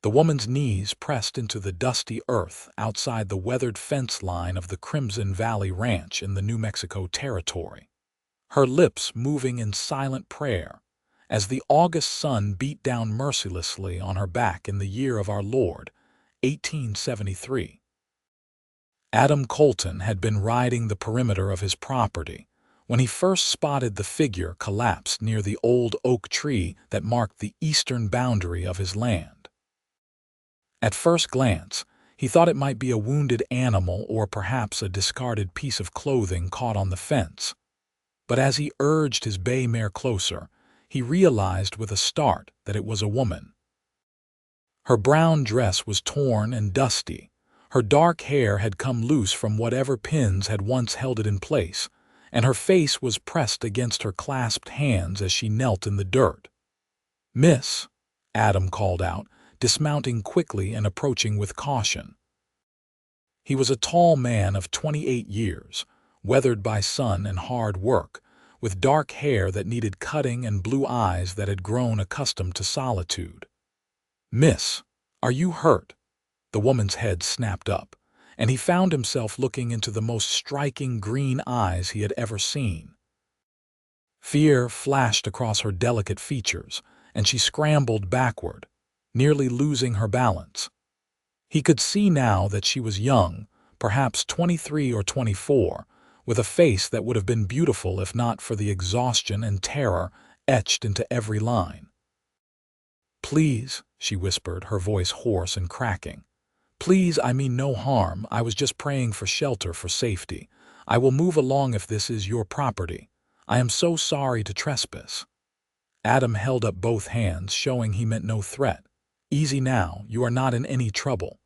The woman's knees pressed into the dusty earth outside the weathered fence line of the Crimson Valley Ranch in the New Mexico Territory, her lips moving in silent prayer as the August sun beat down mercilessly on her back in the year of our Lord, 1873. Adam Colton had been riding the perimeter of his property when he first spotted the figure collapsed near the old oak tree that marked the eastern boundary of his land. At first glance, he thought it might be a wounded animal or perhaps a discarded piece of clothing caught on the fence. But as he urged his bay mare closer, he realized with a start that it was a woman. Her brown dress was torn and dusty. Her dark hair had come loose from whatever pins had once held it in place, and her face was pressed against her clasped hands as she knelt in the dirt. "Miss," Adam called out, dismounting quickly and approaching with caution. He was a tall man of 28 years, weathered by sun and hard work, with dark hair that needed cutting and blue eyes that had grown accustomed to solitude. "Miss, are you hurt?" The woman's head snapped up, and he found himself looking into the most striking green eyes he had ever seen. Fear flashed across her delicate features, and she scrambled backward, nearly losing her balance. He could see now that she was young, perhaps 23 or 24, with a face that would have been beautiful if not for the exhaustion and terror etched into every line. "Please," she whispered, her voice hoarse and cracking. "Please, I mean no harm. I was just praying for shelter, for safety. I will move along if this is your property. I am so sorry to trespass." Adam held up both hands, showing he meant no threat. "Easy now, you are not in any trouble.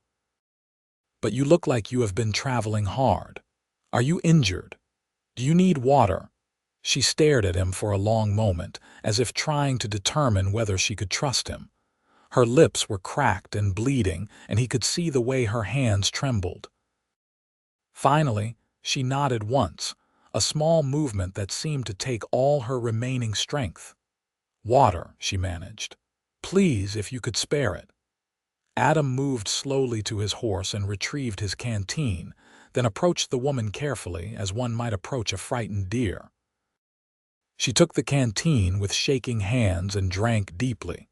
But you look like you have been traveling hard. Are you injured? Do you need water?" She stared at him for a long moment, as if trying to determine whether she could trust him. Her lips were cracked and bleeding, and he could see the way her hands trembled. Finally, she nodded once, a small movement that seemed to take all her remaining strength. "Water," she managed. "Please, if you could spare it." Adam moved slowly to his horse and retrieved his canteen, then approached the woman carefully as one might approach a frightened deer. She took the canteen with shaking hands and drank deeply,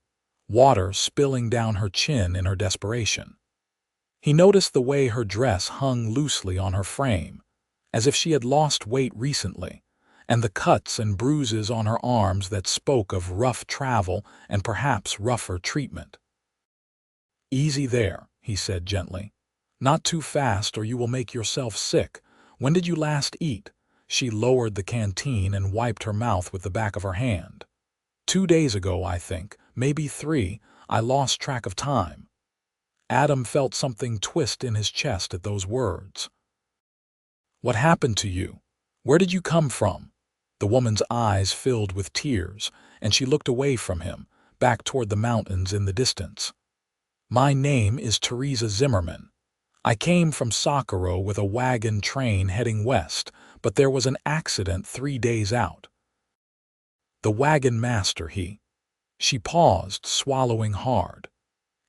water spilling down her chin in her desperation. He noticed the way her dress hung loosely on her frame, as if she had lost weight recently, and the cuts and bruises on her arms that spoke of rough travel and perhaps rougher treatment. "Easy there," he said gently. "Not too fast or you will make yourself sick. When did you last eat?" She lowered the canteen and wiped her mouth with the back of her hand. 2 days ago, I think, maybe 3. I lost track of time." Adam felt something twist in his chest at those words. "What happened to you? Where did you come from?" The woman's eyes filled with tears, and she looked away from him, back toward the mountains in the distance. "My name is Theresa Zimmerman. I came from Socorro with a wagon train heading west, but there was an accident 3 days out." The wagon master, he. She paused, swallowing hard.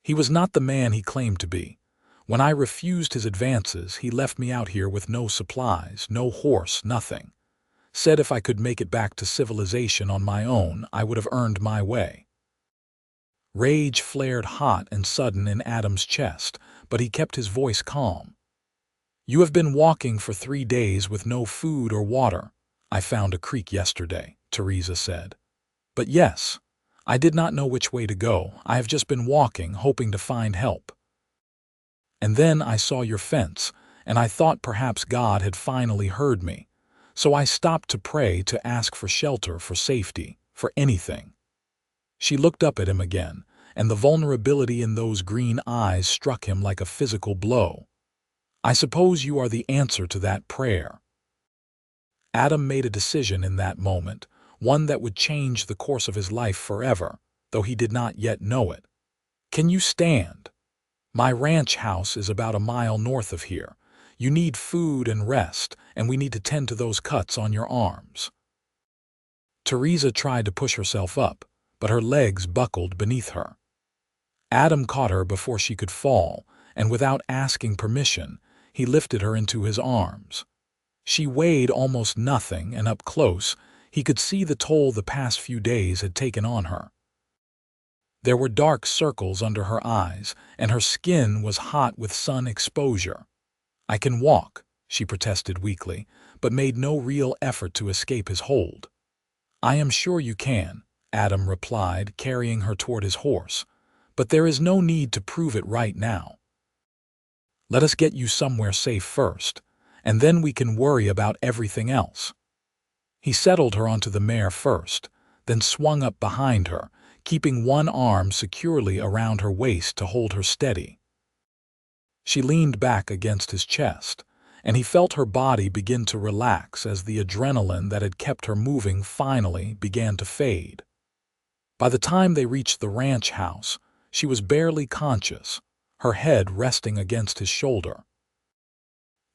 He was not the man he claimed to be. When I refused his advances, he left me out here with no supplies, no horse, nothing. Said if I could make it back to civilization on my own, I would have earned my way. Rage flared hot and sudden in Adam's chest, but he kept his voice calm. "You have been walking for 3 days with no food or water." "I found a creek yesterday," Theresa said. "But yes, I did not know which way to go. I have just been walking, hoping to find help. And then I saw your fence, and I thought perhaps God had finally heard me. So I stopped to pray, to ask for shelter, for safety, for anything." She looked up at him again, and the vulnerability in those green eyes struck him like a physical blow. "I suppose you are the answer to that prayer." Adam made a decision in that moment, one that would change the course of his life forever, though he did not yet know it. "Can you stand? My ranch house is about a mile north of here. You need food and rest, and we need to tend to those cuts on your arms." Theresa tried to push herself up, but her legs buckled beneath her. Adam caught her before she could fall, and without asking permission, he lifted her into his arms. She weighed almost nothing, and up close, he could see the toll the past few days had taken on her. There were dark circles under her eyes, and her skin was hot with sun exposure. "I can walk," she protested weakly, but made no real effort to escape his hold. "I am sure you can," Adam replied, carrying her toward his horse, "but there is no need to prove it right now. Let us get you somewhere safe first, and then we can worry about everything else." He settled her onto the mare first, then swung up behind her, keeping one arm securely around her waist to hold her steady. She leaned back against his chest, and he felt her body begin to relax as the adrenaline that had kept her moving finally began to fade. By the time they reached the ranch house, she was barely conscious, her head resting against his shoulder.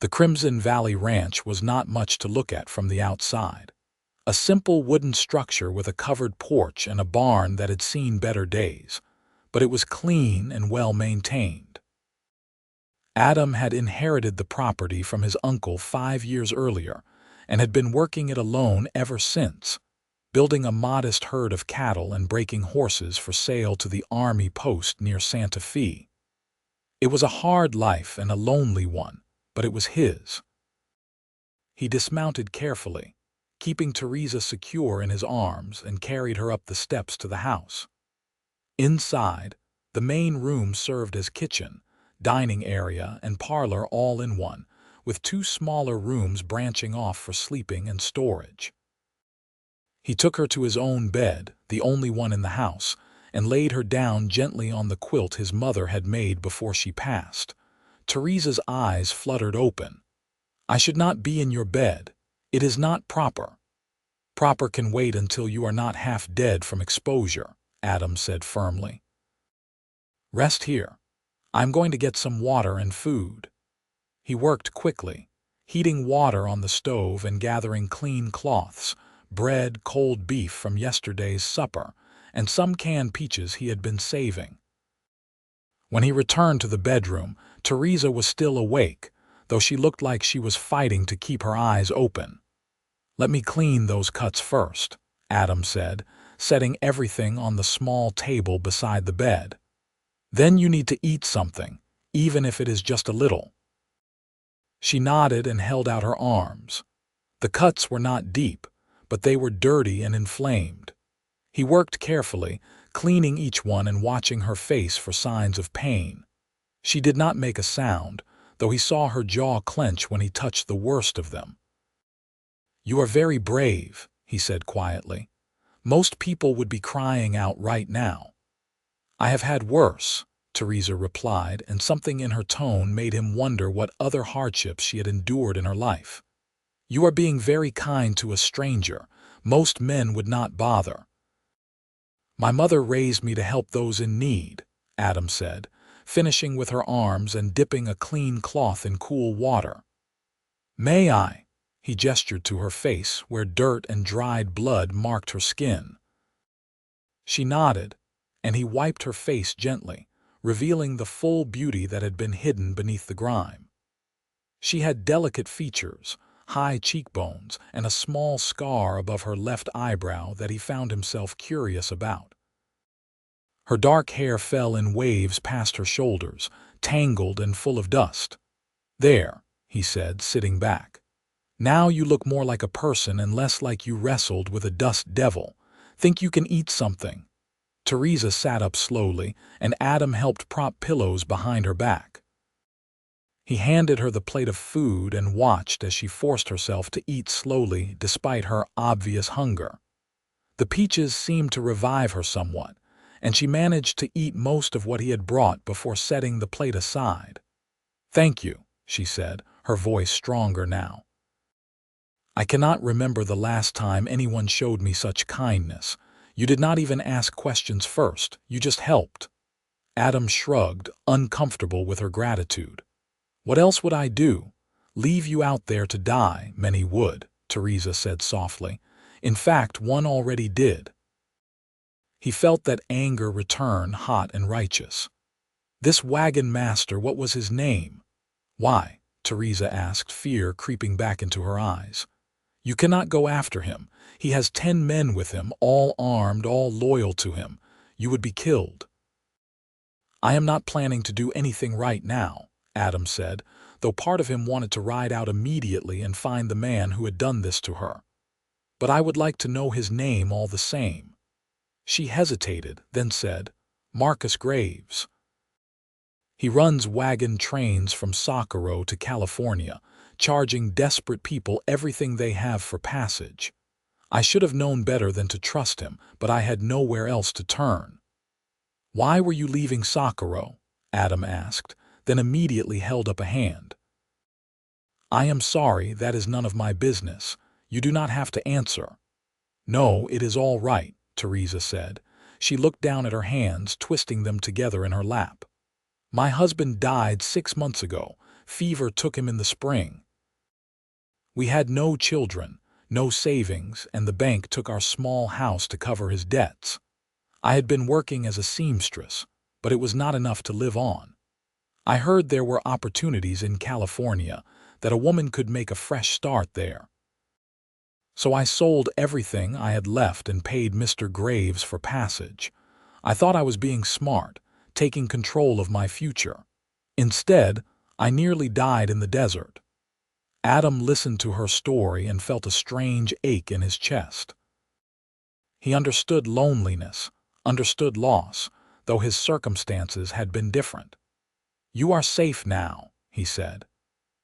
The Crimson Valley Ranch was not much to look at from the outside. A simple wooden structure with a covered porch and a barn that had seen better days, but it was clean and well maintained. Adam had inherited the property from his uncle 5 years earlier and had been working it alone ever since, building a modest herd of cattle and breaking horses for sale to the army post near Santa Fe. It was a hard life and a lonely one, but it was his. He dismounted carefully, keeping Theresa secure in his arms, and carried her up the steps to the house. Inside, the main room served as kitchen, dining area, and parlor all in one, with 2 smaller rooms branching off for sleeping and storage. He took her to his own bed, the only one in the house, and laid her down gently on the quilt his mother had made before she passed. Theresa's eyes fluttered open. "I should not be in your bed. It is not proper." "Proper can wait until you are not half dead from exposure," Adam said firmly. "Rest here. I'm going to get some water and food." He worked quickly, heating water on the stove and gathering clean cloths, bread, cold beef from yesterday's supper, and some canned peaches he had been saving. When he returned to the bedroom, Theresa was still awake, though she looked like she was fighting to keep her eyes open. "Let me clean those cuts first," Adam said, setting everything on the small table beside the bed. "Then you need to eat something, even if it is just a little." She nodded and held out her arms. The cuts were not deep, but they were dirty and inflamed. He worked carefully, cleaning each one and watching her face for signs of pain. She did not make a sound, though he saw her jaw clench when he touched the worst of them. "You are very brave," he said quietly. "Most people would be crying out right now." "I have had worse," Theresa replied, and something in her tone made him wonder what other hardships she had endured in her life. "You are being very kind to a stranger. Most men would not bother." "My mother raised me to help those in need," Adam said, finishing with her arms and dipping a clean cloth in cool water. "May I?" He gestured to her face, where dirt and dried blood marked her skin. She nodded, and he wiped her face gently, revealing the full beauty that had been hidden beneath the grime. She had delicate features, high cheekbones, and a small scar above her left eyebrow that he found himself curious about. Her dark hair fell in waves past her shoulders, tangled and full of dust. "There," he said, sitting back. "Now you look more like a person and less like you wrestled with a dust devil. Think you can eat something?" Theresa sat up slowly, and Adam helped prop pillows behind her back. He handed her the plate of food and watched as she forced herself to eat slowly despite her obvious hunger. The peaches seemed to revive her somewhat, and she managed to eat most of what he had brought before setting the plate aside. "Thank you," she said, her voice stronger now. "I cannot remember the last time anyone showed me such kindness. You did not even ask questions first, you just helped." Adam shrugged, uncomfortable with her gratitude. "What else would I do? Leave you out there to die? Many would," Theresa said softly. "In fact, one already did." He felt that anger return, hot and righteous. This wagon master, what was his name? Why? Theresa asked, fear creeping back into her eyes. You cannot go after him. He has 10 men with him, all armed, all loyal to him. You would be killed. I am not planning to do anything right now, Adam said, though part of him wanted to ride out immediately and find the man who had done this to her. But I would like to know his name all the same. She hesitated, then said, Marcus Graves. He runs wagon trains from Socorro to California, charging desperate people everything they have for passage. I should have known better than to trust him, but I had nowhere else to turn. Why were you leaving Socorro? Adam asked, then immediately held up a hand. I am sorry, that is none of my business. You do not have to answer. No, it is all right, Theresa said. She looked down at her hands, twisting them together in her lap. My husband died 6 months ago. Fever took him in the spring. We had no children, no savings, and the bank took our small house to cover his debts. I had been working as a seamstress, but it was not enough to live on. I heard there were opportunities in California, that a woman could make a fresh start there. So I sold everything I had left and paid Mr. Graves for passage. I thought I was being smart, taking control of my future. Instead, I nearly died in the desert. Adam listened to her story and felt a strange ache in his chest. He understood loneliness, understood loss, though his circumstances had been different. You are safe now, he said.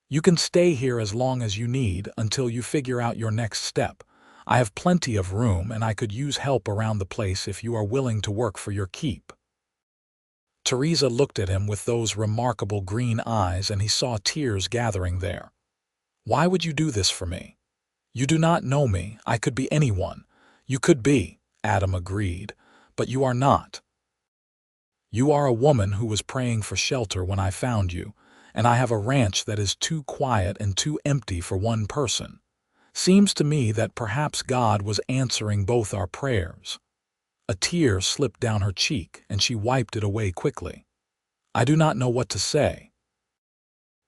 You can stay here as long as you need until you figure out your next step. I have plenty of room and I could use help around the place if you are willing to work for your keep. Theresa looked at him with those remarkable green eyes and he saw tears gathering there. Why would you do this for me? You do not know me. I could be anyone. You could be, Adam agreed, but you are not. You are a woman who was praying for shelter when I found you, and I have a ranch that is too quiet and too empty for one person. Seems to me that perhaps God was answering both our prayers. A tear slipped down her cheek, and she wiped it away quickly. I do not know what to say.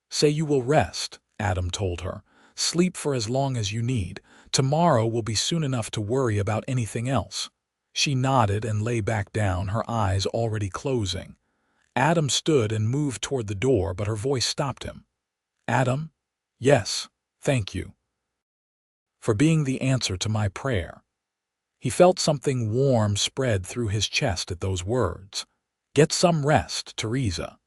Say you will rest, Adam told her. Sleep for as long as you need. Tomorrow will be soon enough to worry about anything else. She nodded and lay back down, her eyes already closing. Adam stood and moved toward the door, but her voice stopped him. Adam? Yes, thank you for being the answer to my prayer. He felt something warm spread through his chest at those words. Get some rest, Theresa.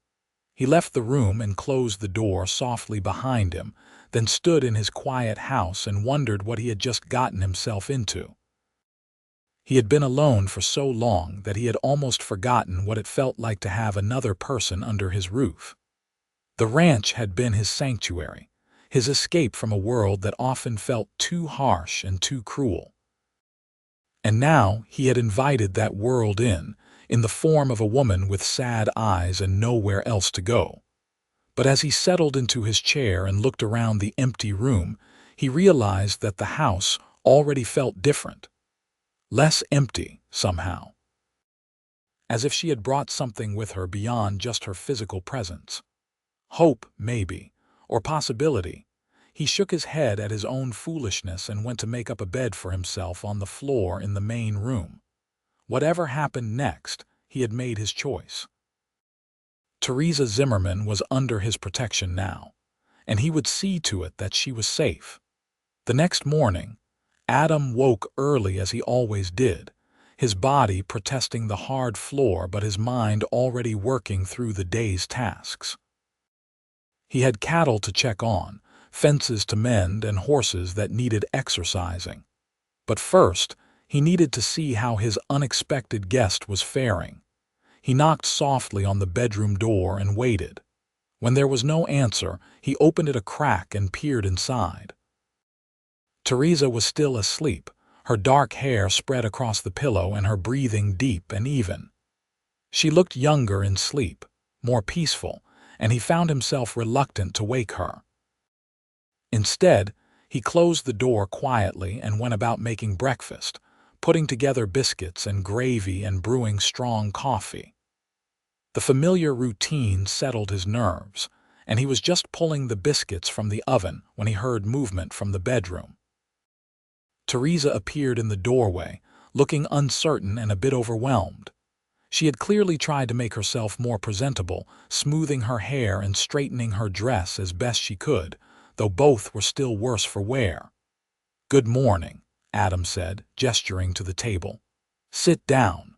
He left the room and closed the door softly behind him, then stood in his quiet house and wondered what he had just gotten himself into. He had been alone for so long that he had almost forgotten what it felt like to have another person under his roof. The ranch had been his sanctuary, his escape from a world that often felt too harsh and too cruel. And now he had invited that world in the form of a woman with sad eyes and nowhere else to go. But as he settled into his chair and looked around the empty room, he realized that the house already felt different. Less empty, somehow. As if she had brought something with her beyond just her physical presence. Hope, maybe, or possibility. He shook his head at his own foolishness and went to make up a bed for himself on the floor in the main room. Whatever happened next, he had made his choice. Theresa Zimmerman was under his protection now, and he would see to it that she was safe. The next morning, Adam woke early as he always did, his body protesting the hard floor but his mind already working through the day's tasks. He had cattle to check on, fences to mend, and horses that needed exercising. But first, he needed to see how his unexpected guest was faring. He knocked softly on the bedroom door and waited. When there was no answer, he opened it a crack and peered inside. Theresa was still asleep, her dark hair spread across the pillow and her breathing deep and even. She looked younger in sleep, more peaceful, and he found himself reluctant to wake her. Instead, he closed the door quietly and went about making breakfast, putting together biscuits and gravy and brewing strong coffee. The familiar routine settled his nerves, and he was just pulling the biscuits from the oven when he heard movement from the bedroom. Theresa appeared in the doorway, looking uncertain and a bit overwhelmed. She had clearly tried to make herself more presentable, smoothing her hair and straightening her dress as best she could, though both were still worse for wear. "Good morning," Adam said, gesturing to the table. "Sit down."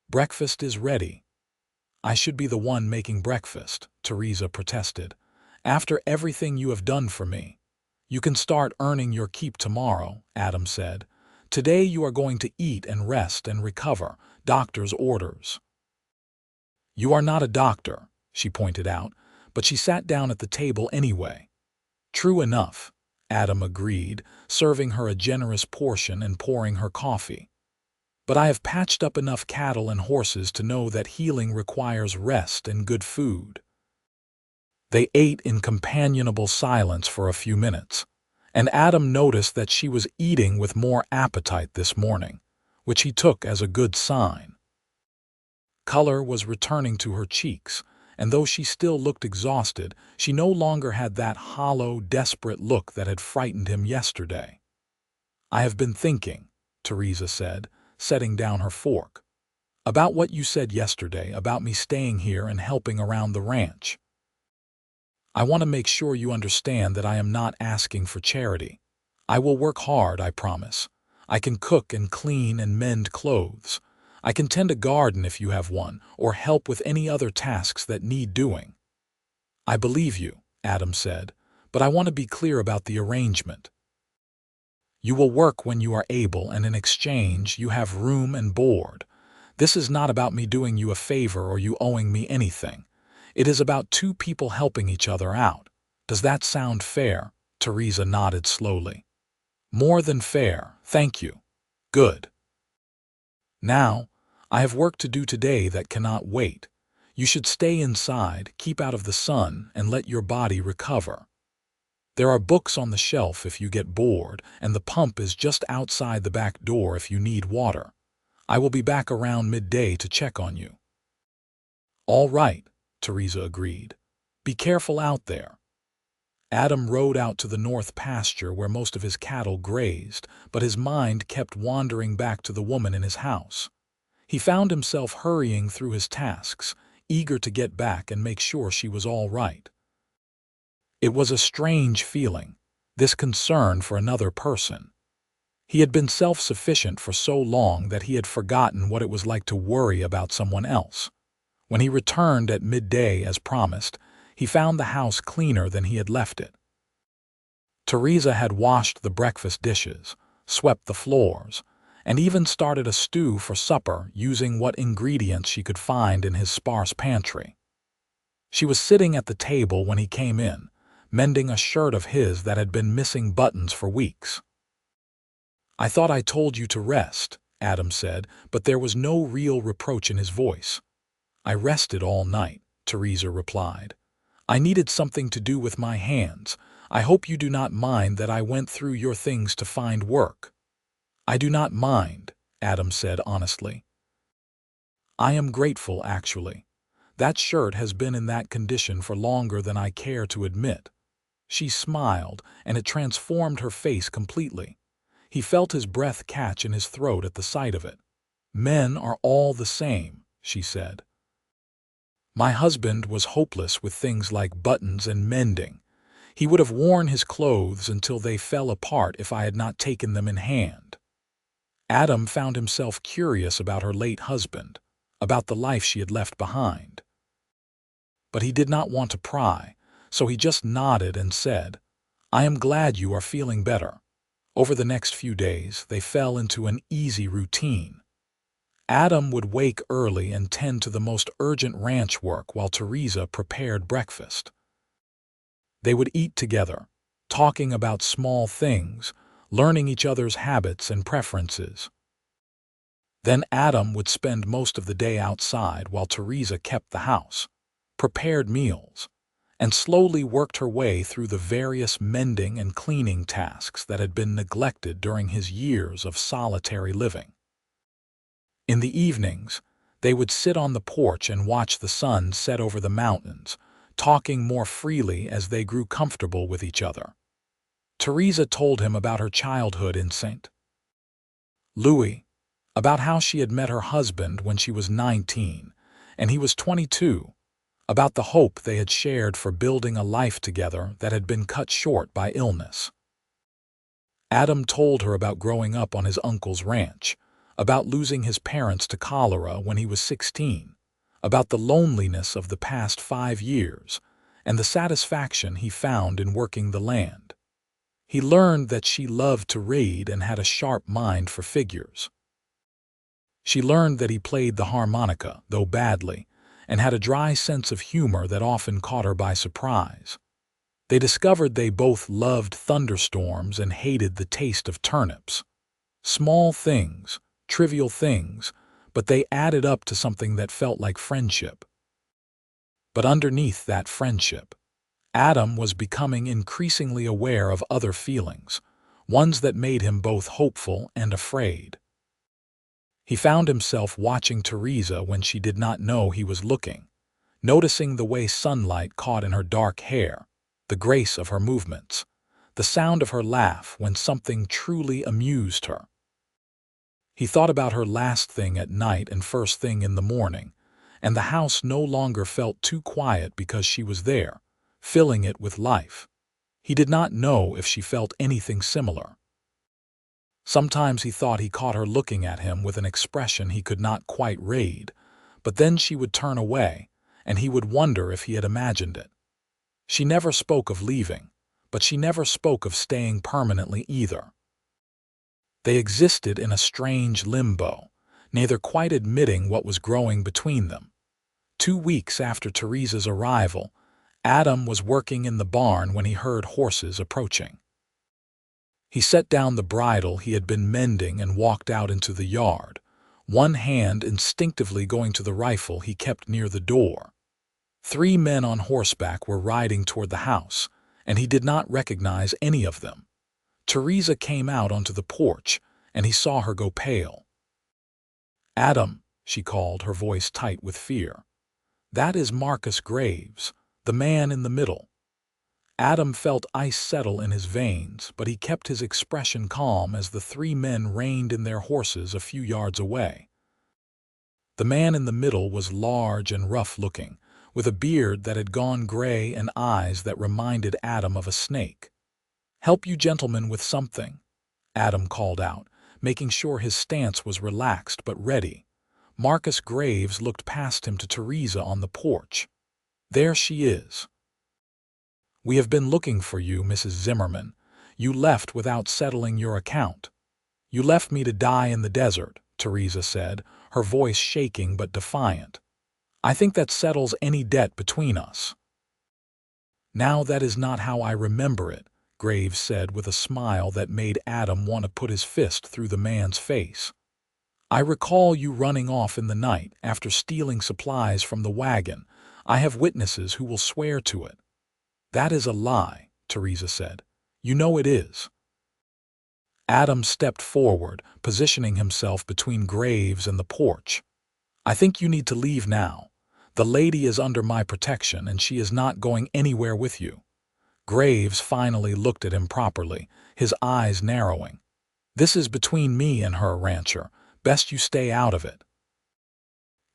"Breakfast is ready." "I should be the one making breakfast," Theresa protested. "After everything you have done for me." "You can start earning your keep tomorrow," Adam said. "Today you are going to eat and rest and recover. Doctor's orders." "You are not a doctor," she pointed out, but she sat down at the table anyway. "True enough," Adam agreed, serving her a generous portion and pouring her coffee. "But I have patched up enough cattle and horses to know that healing requires rest and good food." They ate in companionable silence for a few minutes, and Adam noticed that she was eating with more appetite this morning, which he took as a good sign. Color was returning to her cheeks, and though she still looked exhausted, she no longer had that hollow, desperate look that had frightened him yesterday. "I have been thinking," Theresa said, setting down her fork, "about what you said yesterday about me staying here and helping around the ranch. I want to make sure you understand that I am not asking for charity. I will work hard, I promise. I can cook and clean and mend clothes. I can tend a garden if you have one, or help with any other tasks that need doing." "I believe you," Adam said, "but I want to be clear about the arrangement. You will work when you are able, and in exchange you have room and board. This is not about me doing you a favor or you owing me anything. It is about two people helping each other out. Does that sound fair?" Theresa nodded slowly. "More than fair, thank you." "Good. Now, I have work to do today that cannot wait. You should stay inside, keep out of the sun, and let your body recover. There are books on the shelf if you get bored, and the pump is just outside the back door if you need water. I will be back around midday to check on you." "All right," Theresa agreed. "Be careful out there." Adam rode out to the north pasture where most of his cattle grazed, but his mind kept wandering back to the woman in his house. He found himself hurrying through his tasks, eager to get back and make sure she was all right. It was a strange feeling, this concern for another person. He had been self-sufficient for so long that he had forgotten what it was like to worry about someone else. When he returned at midday as promised, he found the house cleaner than he had left it. Theresa had washed the breakfast dishes, swept the floors, and even started a stew for supper using what ingredients she could find in his sparse pantry. She was sitting at the table when he came in, mending a shirt of his that had been missing buttons for weeks. "I thought I told you to rest," Adam said, but there was no real reproach in his voice. "I rested all night," Theresa replied. "I needed something to do with my hands. I hope you do not mind that I went through your things to find work." "I do not mind," Adam said honestly. "I am grateful, actually. That shirt has been in that condition for longer than I care to admit." She smiled, and it transformed her face completely. He felt his breath catch in his throat at the sight of it. "Men are all the same," she said. "My husband was hopeless with things like buttons and mending. He would have worn his clothes until they fell apart if I had not taken them in hand." Adam found himself curious about her late husband, about the life she had left behind. But he did not want to pry, so he just nodded and said, "I am glad you are feeling better." Over the next few days, they fell into an easy routine. Adam would wake early and tend to the most urgent ranch work while Theresa prepared breakfast. They would eat together, talking about small things, learning each other's habits and preferences. Then Adam would spend most of the day outside while Theresa kept the house, prepared meals, and slowly worked her way through the various mending and cleaning tasks that had been neglected during his years of solitary living. In the evenings, They would sit on the porch and watch the sun set over the mountains, talking more freely as they grew comfortable with each other. Theresa told him about her childhood in St. Louis, about how she had met her husband when she was 19 and he was 22, about the hope they had shared for building a life together that had been cut short by illness. Adam told her about growing up on his uncle's ranch, about losing his parents to cholera when he was 16, about the loneliness of the past 5 years, and the satisfaction he found in working the land. He learned that she loved to read and had a sharp mind for figures. She learned that he played the harmonica, though badly, and had a dry sense of humor that often caught her by surprise. They discovered they both loved thunderstorms and hated the taste of turnips. Small things, trivial things, but they added up to something that felt like friendship. But underneath that friendship, Adam was becoming increasingly aware of other feelings, ones that made him both hopeful and afraid. He found himself watching Theresa when she did not know he was looking, noticing the way sunlight caught in her dark hair, the grace of her movements, the sound of her laugh when something truly amused her. He thought about her last thing at night and first thing in the morning, and the house no longer felt too quiet because she was there, filling it with life. He did not know if she felt anything similar. Sometimes he thought he caught her looking at him with an expression he could not quite read, but then she would turn away, and he would wonder if he had imagined it. She never spoke of leaving, but she never spoke of staying permanently either. They existed in a strange limbo, neither quite admitting what was growing between them. 2 weeks after Theresa's arrival, Adam was working in the barn when he heard horses approaching. He set down the bridle he had been mending and walked out into the yard, one hand instinctively going to the rifle he kept near the door. 3 men on horseback were riding toward the house, and he did not recognize any of them. Theresa came out onto the porch, and he saw her go pale. "Adam," she called, her voice tight with fear. "That is Marcus Graves, the man in the middle." Adam felt ice settle in his veins, but he kept his expression calm as the 3 men reined in their horses a few yards away. The man in the middle was large and rough-looking, with a beard that had gone gray and eyes that reminded Adam of a snake. "Help you gentlemen with something," Adam called out, making sure his stance was relaxed but ready. Marcus Graves looked past him to Theresa on the porch. "There she is." "We have been looking for you, Mrs. Zimmerman. You left without settling your account." "You left me to die in the desert," Theresa said, her voice shaking but defiant. "I think that settles any debt between us." "Now that is not how I remember it," Graves said with a smile that made Adam want to put his fist through the man's face. "I recall you running off in the night after stealing supplies from the wagon. I have witnesses who will swear to it." "That is a lie," Theresa said. "You know it is." Adam stepped forward, positioning himself between Graves and the porch. "I think you need to leave now. The lady is under my protection and she is not going anywhere with you." Graves finally looked at him properly, his eyes narrowing. "This is between me and her, rancher. Best you stay out of it."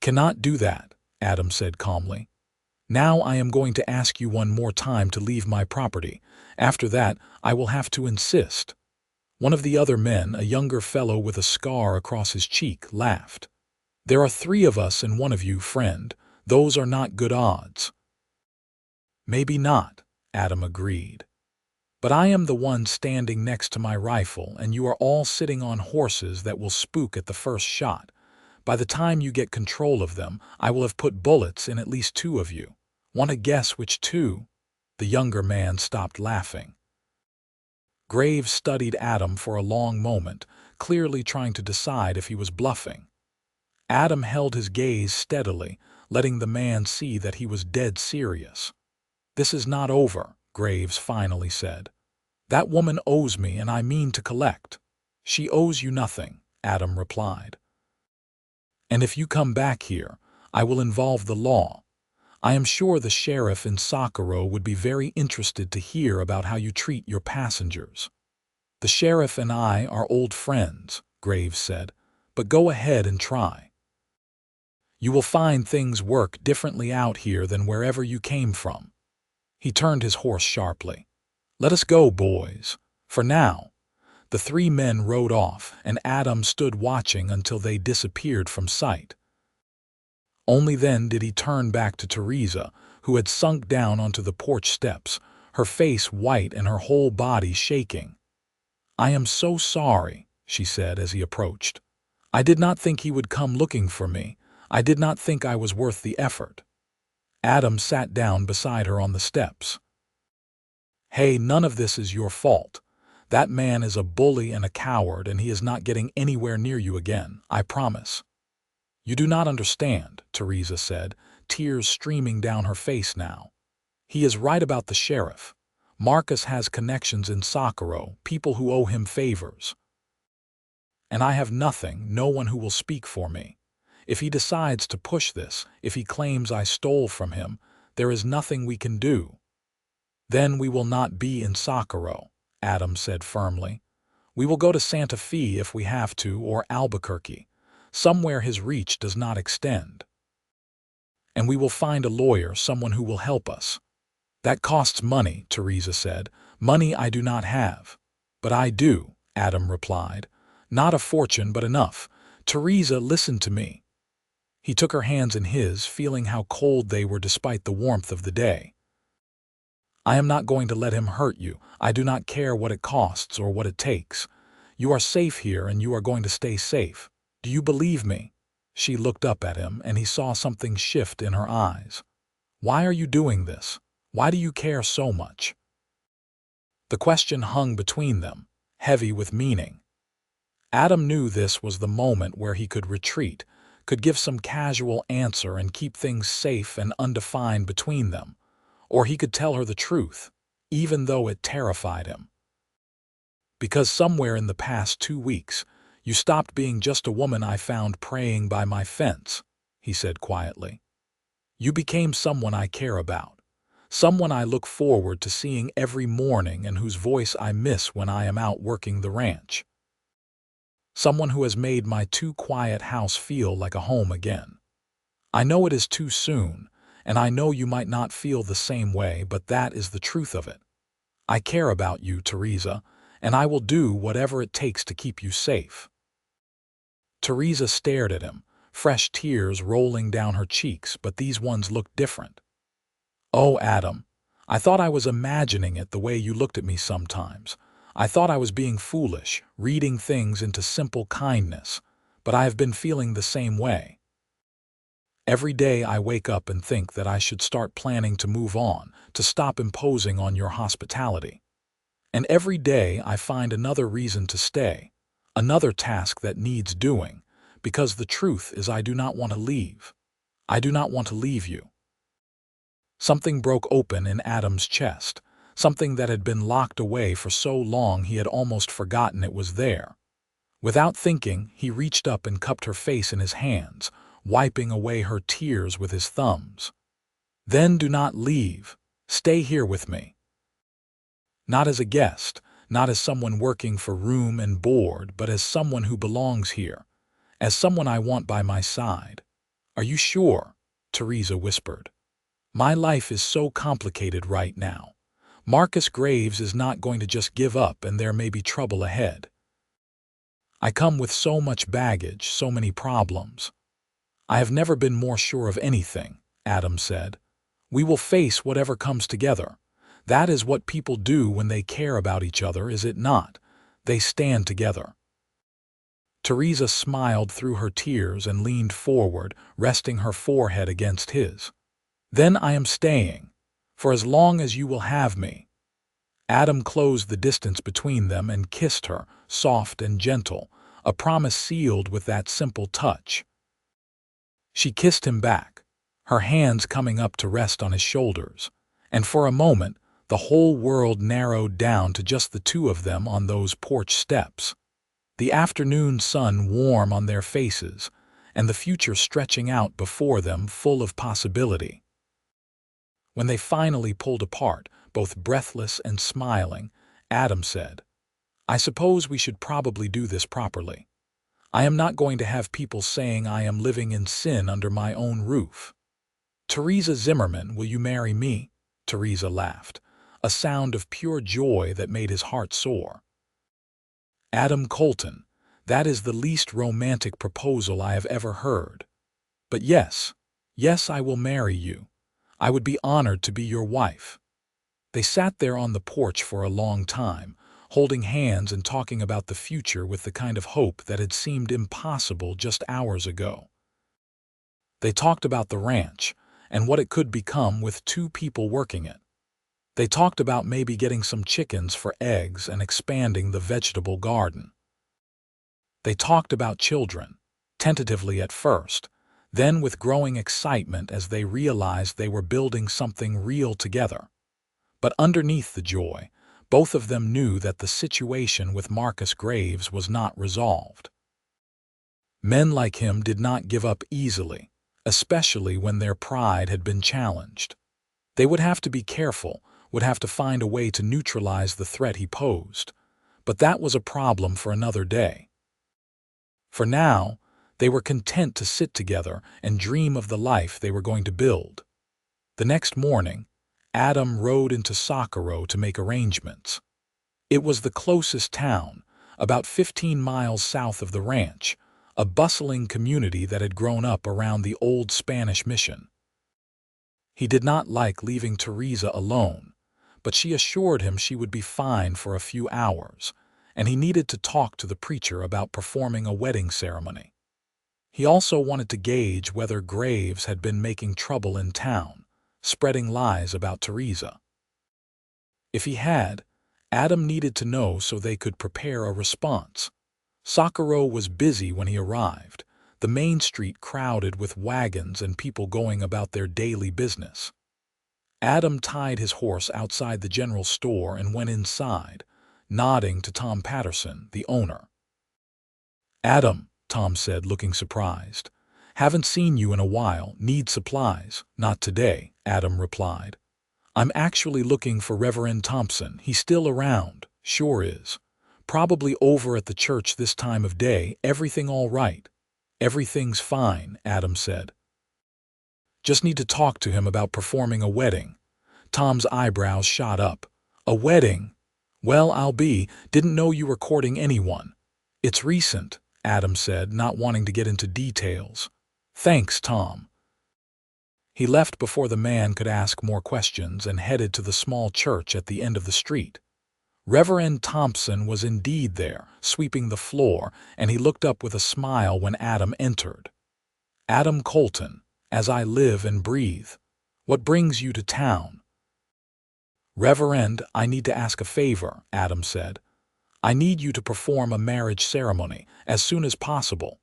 "Cannot do that," Adam said calmly. "Now I am going to ask you one more time to leave my property. After that, I will have to insist." One of the other men, a younger fellow with a scar across his cheek, laughed. "There are 3 of us and one of you, friend. Those are not good odds." "Maybe not," Adam agreed. "But I am the one standing next to my rifle, and you are all sitting on horses that will spook at the first shot. By the time you get control of them, I will have put bullets in at least 2 of you. Want to guess which 2? The younger man stopped laughing. Graves studied Adam for a long moment, clearly trying to decide if he was bluffing. Adam held his gaze steadily, letting the man see that he was dead serious. "This is not over," Graves finally said. "That woman owes me, and I mean to collect." "She owes you nothing," Adam replied. And if you come back here, I will involve the law. I am sure the sheriff in Sakuro would be very interested to hear about how you treat your passengers." "The sheriff and I are old friends," Graves said, "but go ahead and try. You will find things work differently out here than wherever you came from." He turned his horse sharply. "Let us go, boys. For now." The three men rode off, and Adam stood watching until they disappeared from sight. Only then did he turn back to Theresa, who had sunk down onto the porch steps, her face white and her whole body shaking. "I am so sorry," she said as he approached. "I did not think he would come looking for me. I did not think I was worth the effort." Adam sat down beside her on the steps. "Hey, none of this is your fault. That man is a bully and a coward, and he is not getting anywhere near you again, I promise." "You do not understand," Theresa said, tears streaming down her face now. "He is right about the sheriff. Marcus has connections in Sakuro, people who owe him favors. And I have nothing, no one who will speak for me. If he decides to push this, if he claims I stole from him, there is nothing we can do." "Then we will not be in Sakuro," Adam said firmly. "We will go to Santa Fe if we have to, or Albuquerque, somewhere his reach does not extend. And we will find a lawyer, someone who will help us." "That costs money," Theresa said. "Money I do not have." "But I do," Adam replied. "Not a fortune, but enough. Theresa, listen to me." He took her hands in his, feeling how cold they were despite the warmth of the day. "I am not going to let him hurt you. I do not care what it costs or what it takes. You are safe here and you are going to stay safe. Do you believe me?" She looked up at him and he saw something shift in her eyes. "Why are you doing this? Why do you care so much?" The question hung between them, heavy with meaning. Adam knew this was the moment where he could retreat, could give some casual answer and keep things safe and undefined between them. Or he could tell her the truth, even though it terrified him. "Because somewhere in the past 2 weeks, you stopped being just a woman I found praying by my fence," he said quietly. "You became someone I care about, someone I look forward to seeing every morning and whose voice I miss when I am out working the ranch. Someone who has made my too quiet house feel like a home again. I know it is too soon, and I know you might not feel the same way, but that is the truth of it. I care about you, Theresa, and I will do whatever it takes to keep you safe." Theresa stared at him, fresh tears rolling down her cheeks, but these ones looked different. "Oh, Adam, I thought I was imagining it the way you looked at me sometimes. I thought I was being foolish, reading things into simple kindness, but I have been feeling the same way. Every day I wake up and think that I should start planning to move on, to stop imposing on your hospitality. And every day I find another reason to stay, another task that needs doing, because the truth is I do not want to leave. I do not want to leave you." Something broke open in Adam's chest, something that had been locked away for so long he had almost forgotten it was there. Without thinking, he reached up and cupped her face in his hands, wiping away her tears with his thumbs. "Then do not leave. Stay here with me. Not as a guest, not as someone working for room and board, but as someone who belongs here, as someone I want by my side." "Are you sure?" Theresa whispered. "My life is so complicated right now. Marcus Graves is not going to just give up, and there may be trouble ahead. I come with so much baggage, so many problems." "I have never been more sure of anything," Adam said. "We will face whatever comes together. That is what people do when they care about each other, is it not? They stand together." Theresa smiled through her tears and leaned forward, resting her forehead against his. "Then I am staying, for as long as you will have me." Adam closed the distance between them and kissed her, soft and gentle, a promise sealed with that simple touch. She kissed him back, her hands coming up to rest on his shoulders, and for a moment the whole world narrowed down to just the two of them on those porch steps. The afternoon sun warm on their faces, and the future stretching out before them full of possibility. When they finally pulled apart, both breathless and smiling, Adam said, "I suppose we should probably do this properly. I am not going to have people saying I am living in sin under my own roof." "Theresa Zimmerman, will you marry me?" Theresa laughed, a sound of pure joy that made his heart soar. "Adam Colton, that is the least romantic proposal I have ever heard. But yes, yes, I will marry you. I would be honored to be your wife." They sat there on the porch for a long time, holding hands and talking about the future with the kind of hope that had seemed impossible just hours ago. They talked about the ranch and what it could become with 2 people working it. They talked about maybe getting some chickens for eggs and expanding the vegetable garden. They talked about children, tentatively at first, then with growing excitement as they realized they were building something real together. But underneath the joy, both of them knew that the situation with Marcus Graves was not resolved. Men like him did not give up easily, especially when their pride had been challenged. They would have to be careful, would have to find a way to neutralize the threat he posed, but that was a problem for another day. For now, they were content to sit together and dream of the life they were going to build. The next morning, Adam rode into Socorro to make arrangements. It was the closest town, about 15 miles south of the ranch, a bustling community that had grown up around the old Spanish mission. He did not like leaving Theresa alone, but she assured him she would be fine for a few hours, and he needed to talk to the preacher about performing a wedding ceremony. He also wanted to gauge whether Graves had been making trouble in town, spreading lies about Theresa. If he had, Adam needed to know so they could prepare a response. Socorro was busy when he arrived, the main street crowded with wagons and people going about their daily business. Adam tied his horse outside the general store and went inside, nodding to Tom Patterson, the owner. "Adam," Tom said, looking surprised. "Haven't seen you in a while. Need supplies?" "Not today," Adam replied. "I'm actually looking for Reverend Thompson. He's still around." "Sure is. Probably over at the church this time of day. Everything all right?" "Everything's fine," Adam said. "Just need to talk to him about performing a wedding." Tom's eyebrows shot up. "A wedding? Well, didn't know you were courting anyone." "It's recent," Adam said, not wanting to get into details. "Thanks, Tom." He left before the man could ask more questions and headed to the small church at the end of the street. Reverend Thompson was indeed there, sweeping the floor, and he looked up with a smile when Adam entered. "Adam Colton, as I live and breathe. What brings you to town?" "Reverend, I need to ask a favor," Adam said. "I need you to perform a marriage ceremony as soon as possible."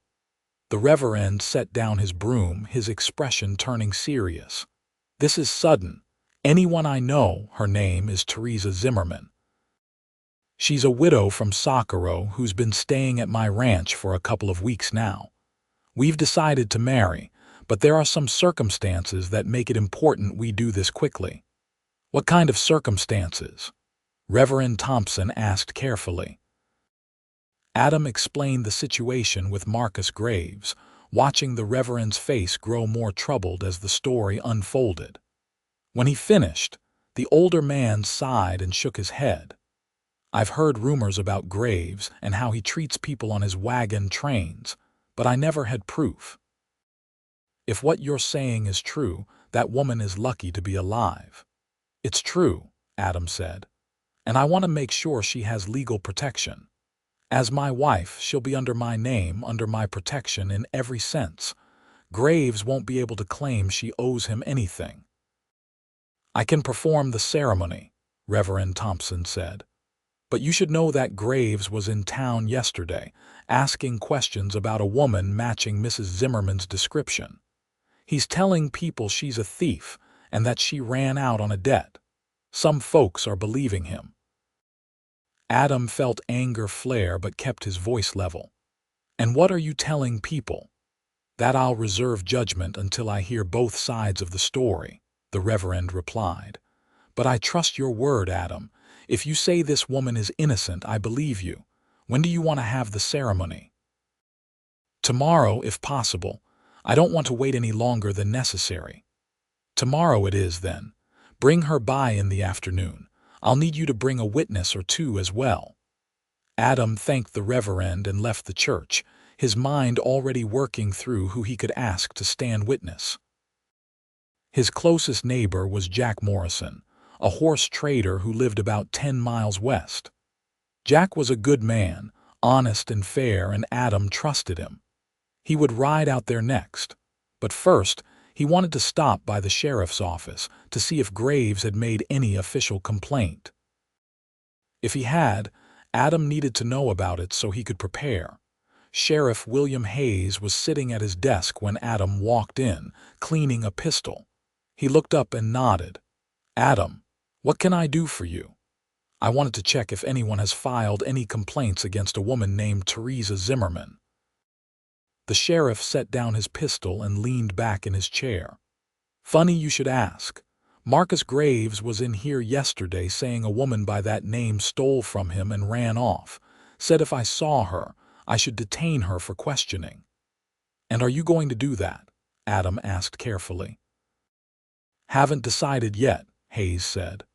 The Reverend set down his broom, his expression turning serious. "This is sudden. Anyone I know, her name is Theresa Zimmerman. She's a widow from Socorro who's been staying at my ranch for a couple of weeks now. We've decided to marry, but there are some circumstances that make it important we do this quickly." "What kind of circumstances?" Reverend Thompson asked carefully. Adam explained the situation with Marcus Graves, watching the Reverend's face grow more troubled as the story unfolded. When he finished, the older man sighed and shook his head. "I've heard rumors about Graves and how he treats people on his wagon trains, but I never had proof. If what you're saying is true, that woman is lucky to be alive." "It's true," Adam said, "and I want to make sure she has legal protection. As my wife, she'll be under my name, under my protection in every sense. Graves won't be able to claim she owes him anything." "I can perform the ceremony," Reverend Thompson said. "But you should know that Graves was in town yesterday, asking questions about a woman matching Mrs. Zimmerman's description. He's telling people she's a thief and that she ran out on a debt. Some folks are believing him." Adam felt anger flare but kept his voice level. "And what are you telling people?" "That I'll reserve judgment until I hear both sides of the story," the Reverend replied. "But I trust your word, Adam. If you say this woman is innocent, I believe you. When do you want to have the ceremony?" "Tomorrow, if possible. I don't want to wait any longer than necessary." "Tomorrow it is, then. Bring her by in the afternoon. I'll need you to bring a witness or two as well." Adam thanked the Reverend and left the church, his mind already working through who he could ask to stand witness. His closest neighbor was Jack Morrison, a horse trader who lived about 10 miles west. Jack was a good man, honest and fair, and Adam trusted him. He would ride out there next. But first, he wanted to stop by the sheriff's office to see if Graves had made any official complaint. If he had, Adam needed to know about it so he could prepare. Sheriff William Hayes was sitting at his desk when Adam walked in, cleaning a pistol. He looked up and nodded. "Adam, what can I do for you?" "I wanted to check if anyone has filed any complaints against a woman named Theresa Zimmerman." The sheriff set down his pistol and leaned back in his chair. "Funny you should ask. Marcus Graves was in here yesterday saying a woman by that name stole from him and ran off. Said if I saw her, I should detain her for questioning." "And are you going to do that?" Adam asked carefully. "Haven't decided yet," Hayes said.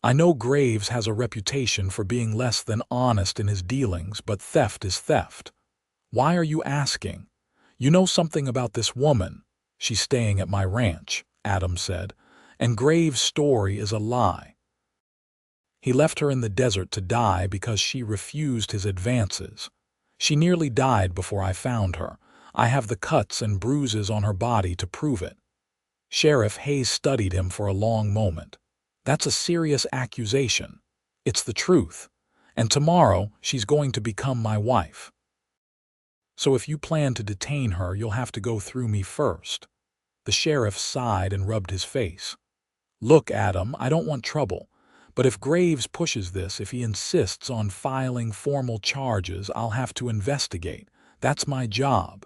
"I know Graves has a reputation for being less than honest in his dealings, but theft is theft. Why are you asking? You know something about this woman. She's staying at my ranch," Adam said, "and Graves' story is a lie. He left her in the desert to die because she refused his advances. She nearly died before I found her. I have the cuts and bruises on her body to prove it." Sheriff Hayes studied him for a long moment. "That's a serious accusation. It's the truth. And tomorrow she's going to become my wife. So if you plan to detain her, you'll have to go through me first." The sheriff sighed and rubbed his face. "Look, Adam, I don't want trouble. But if Graves pushes this, if he insists on filing formal charges, I'll have to investigate. That's my job."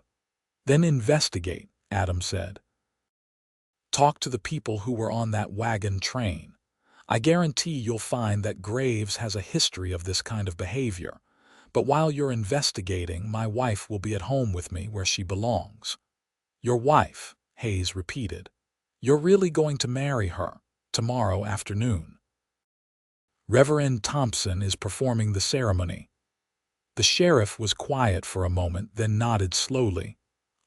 "Then investigate," Adam said. "Talk to the people who were on that wagon train. I guarantee you'll find that Graves has a history of this kind of behavior. But while you're investigating, my wife will be at home with me where she belongs." "Your wife," Hayes repeated. "You're really going to marry her tomorrow afternoon?" "Reverend Thompson is performing the ceremony." The sheriff was quiet for a moment, then nodded slowly.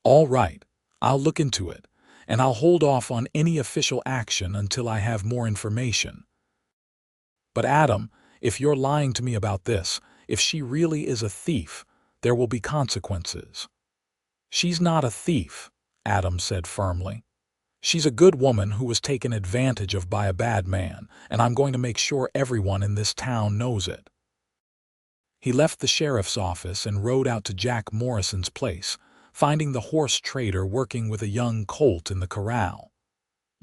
"All right, I'll look into it, and I'll hold off on any official action until I have more information. But Adam, if you're lying to me about this, if she really is a thief, there will be consequences." "She's not a thief," Adam said firmly. "She's a good woman who was taken advantage of by a bad man, and I'm going to make sure everyone in this town knows it." He left the sheriff's office and rode out to Jack Morrison's place, finding the horse trader working with a young colt in the corral.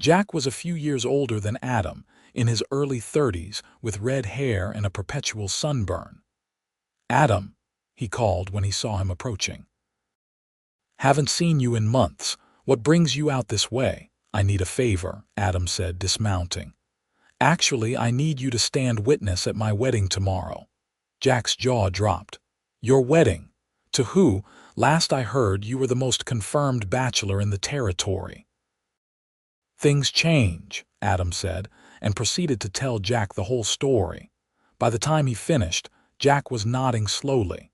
Jack was a few years older than Adam, in his early 30s, with red hair and a perpetual sunburn. "Adam," he called when he saw him approaching. "Haven't seen you in months. What brings you out this way?" "I need a favor," Adam said, dismounting. "Actually, I need you to stand witness at my wedding tomorrow." Jack's jaw dropped. "Your wedding? To who? Last I heard, you were the most confirmed bachelor in the territory." "Things change," Adam said, and proceeded to tell Jack the whole story. By the time he finished, Jack was nodding slowly.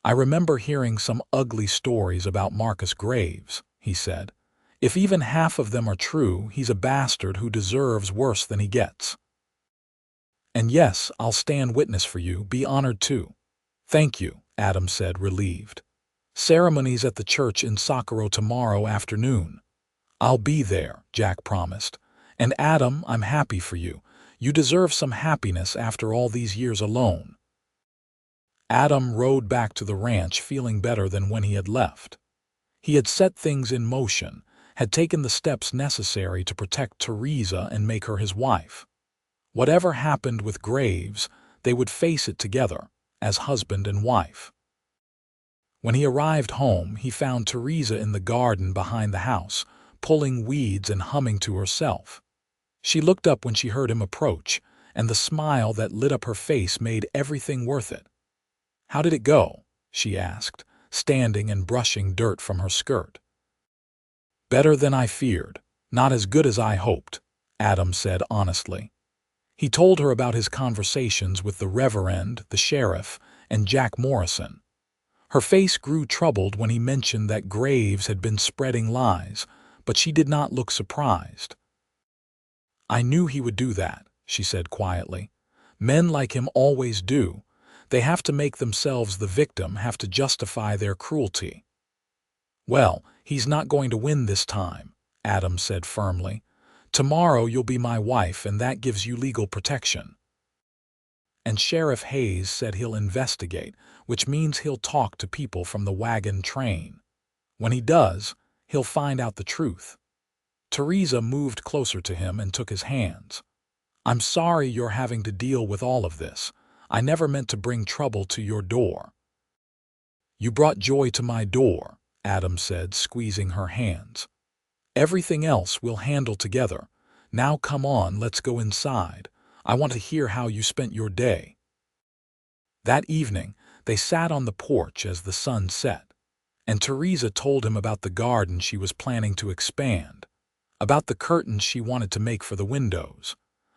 "I remember hearing some ugly stories about Marcus Graves," he said. "If even half of them are true, he's a bastard who deserves worse than he gets. And yes, I'll stand witness for you. Be honored too." "Thank you," Adam said, relieved. "Ceremony's at the church in Socorro tomorrow afternoon." "I'll be there," Jack promised. "And Adam, I'm happy for you. You deserve some happiness after all these years alone." Adam rode back to the ranch feeling better than when he had left. He had set things in motion, had taken the steps necessary to protect Theresa and make her his wife. Whatever happened with Graves, they would face it together, as husband and wife. When he arrived home, he found Theresa in the garden behind the house, pulling weeds and humming to herself. She looked up when she heard him approach, and the smile that lit up her face made everything worth it. "How did it go?" she asked, standing and brushing dirt from her skirt. "Better than I feared. Not as good as I hoped," Adam said honestly. He told her about his conversations with the Reverend, the sheriff, and Jack Morrison. Her face grew troubled when he mentioned that Graves had been spreading lies, but she did not look surprised. "I knew he would do that," she said quietly. "Men like him always do. They have to make themselves the victim, have to justify their cruelty." "Well, he's not going to win this time," Adam said firmly. "Tomorrow you'll be my wife, and that gives you legal protection." And Sheriff Hayes said he'll investigate, which means he'll talk to people from the wagon train. When he does, he'll find out the truth. Theresa moved closer to him and took his hands. "I'm sorry you're having to deal with all of this. I never meant to bring trouble to your door." "You brought joy to my door," Adam said, squeezing her hands. "Everything else we'll handle together. Now come on, let's go inside. I want to hear how you spent your day." That evening, they sat on the porch as the sun set, and Theresa told him about the garden she was planning to expand, about the curtains she wanted to make for the windows,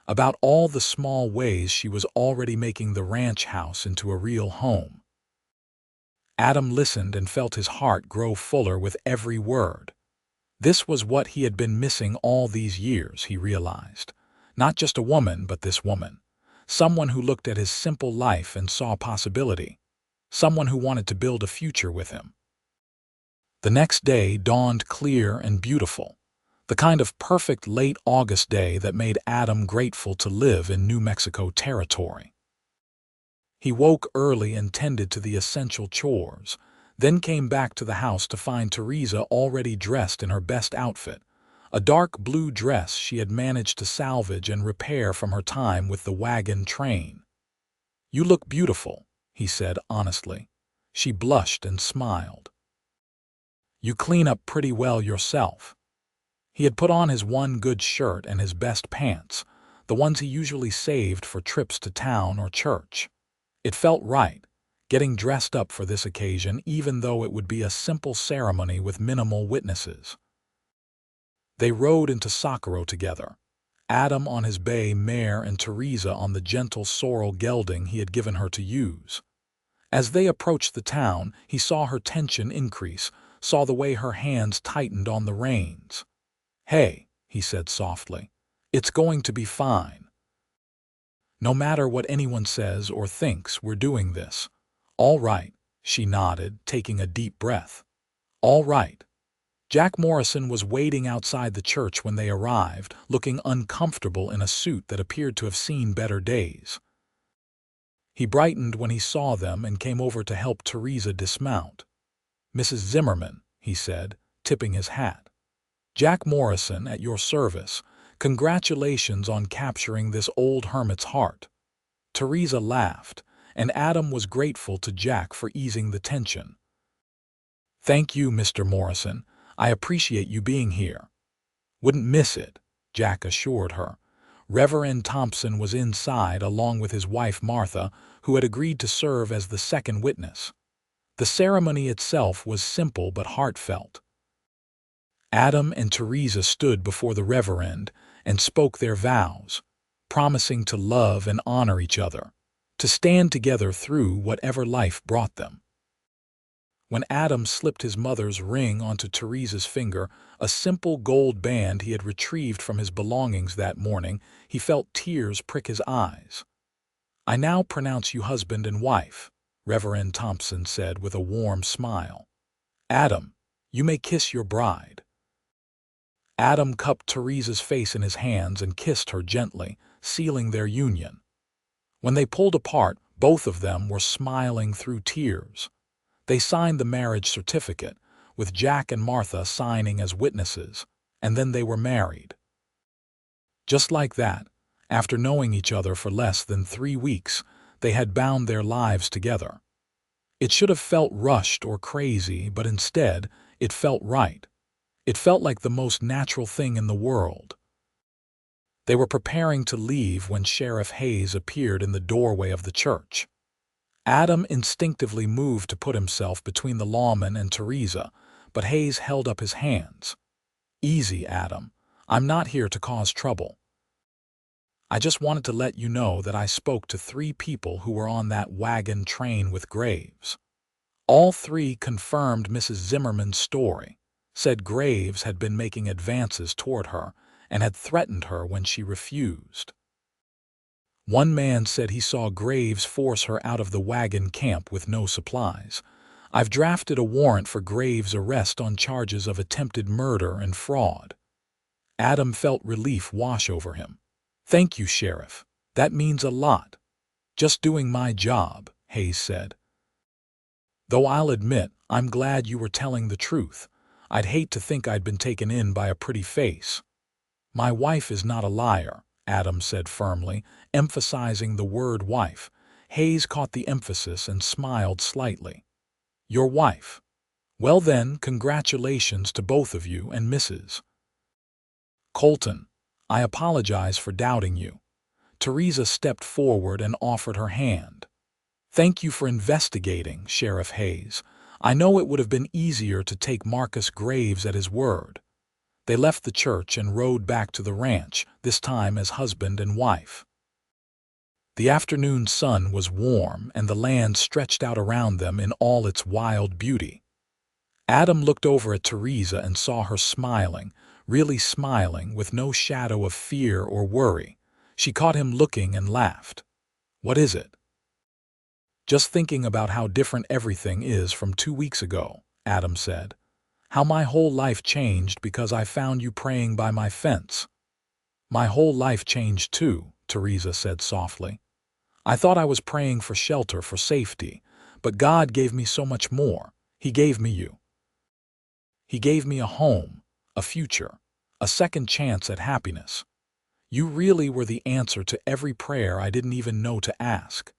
about all the small ways she was already making the ranch house into a real home. Adam listened and felt his heart grow fuller with every word. This was what he had been missing all these years, he realized. Not just a woman, but this woman. Someone who looked at his simple life and saw possibility. Someone who wanted to build a future with him. The next day dawned clear and beautiful. The kind of perfect late August day that made Adam grateful to live in New Mexico territory. He woke early and tended to the essential chores, then came back to the house to find Theresa already dressed in her best outfit, a dark blue dress she had managed to salvage and repair from her time with the wagon train. "You look beautiful," he said honestly. She blushed and smiled. "You clean up pretty well yourself." He had put on his one good shirt and his best pants, the ones he usually saved for trips to town or church. It felt right, getting dressed up for this occasion, even though it would be a simple ceremony with minimal witnesses. They rode into Socorro together, Adam on his bay mare and Theresa on the gentle sorrel gelding he had given her to use. As they approached the town, he saw her tension increase, saw the way her hands tightened on the reins. "Hey," he said softly, "it's going to be fine. No matter what anyone says or thinks, we're doing this." "All right," she nodded, taking a deep breath. "All right." Jack Morrison was waiting outside the church when they arrived, looking uncomfortable in a suit that appeared to have seen better days. He brightened when he saw them and came over to help Theresa dismount. "Mrs. Zimmerman," he said, tipping his hat. "Jack Morrison, at your service. Congratulations on capturing this old hermit's heart." Theresa laughed, and Adam was grateful to Jack for easing the tension. "Thank you, Mr. Morrison. I appreciate you being here." "Wouldn't miss it," Jack assured her. Reverend Thompson was inside along with his wife Martha, who had agreed to serve as the second witness. The ceremony itself was simple but heartfelt. Adam and Theresa stood before the Reverend and spoke their vows, promising to love and honor each other, to stand together through whatever life brought them. When Adam slipped his mother's ring onto Theresa's finger, a simple gold band he had retrieved from his belongings that morning, he felt tears prick his eyes. "I now pronounce you husband and wife," Reverend Thompson said with a warm smile. "Adam, you may kiss your bride." Adam cupped Theresa's face in his hands and kissed her gently, sealing their union. When they pulled apart, both of them were smiling through tears. They signed the marriage certificate, with Jack and Martha signing as witnesses, and then they were married. Just like that, after knowing each other for less than 3 weeks, they had bound their lives together. It should have felt rushed or crazy, but instead, it felt right. It felt like the most natural thing in the world. They were preparing to leave when Sheriff Hayes appeared in the doorway of the church. Adam instinctively moved to put himself between the lawman and Theresa, but Hayes held up his hands. "Easy, Adam. I'm not here to cause trouble. I just wanted to let you know that I spoke to 3 people who were on that wagon train with Graves. All 3 confirmed Mrs. Zimmerman's story, said Graves had been making advances toward her and had threatened her when she refused. One man said he saw Graves force her out of the wagon camp with no supplies. I've drafted a warrant for Graves' arrest on charges of attempted murder and fraud." Adam felt relief wash over him. "Thank you, Sheriff. That means a lot." "Just doing my job," Hayes said. "Though I'll admit, I'm glad you were telling the truth. I'd hate to think I'd been taken in by a pretty face." "My wife is not a liar," Adam said firmly, emphasizing the word wife. Hayes caught the emphasis and smiled slightly. "Your wife. Well then, congratulations to both of you and Mrs. Colton. I apologize for doubting you." Theresa stepped forward and offered her hand. "Thank you for investigating, Sheriff Hayes. I know it would have been easier to take Marcus Graves at his word." They left the church and rode back to the ranch, this time as husband and wife. The afternoon sun was warm and the land stretched out around them in all its wild beauty. Adam looked over at Theresa and saw her smiling, really smiling, with no shadow of fear or worry. She caught him looking and laughed. "What is it?" "Just thinking about how different everything is from 2 weeks ago," Adam said. "How my whole life changed because I found you praying by my fence." "My whole life changed too," Theresa said softly. "I thought I was praying for shelter, for safety, but God gave me so much more. He gave me you. He gave me a home, a future, a second chance at happiness. You really were the answer to every prayer I didn't even know to ask."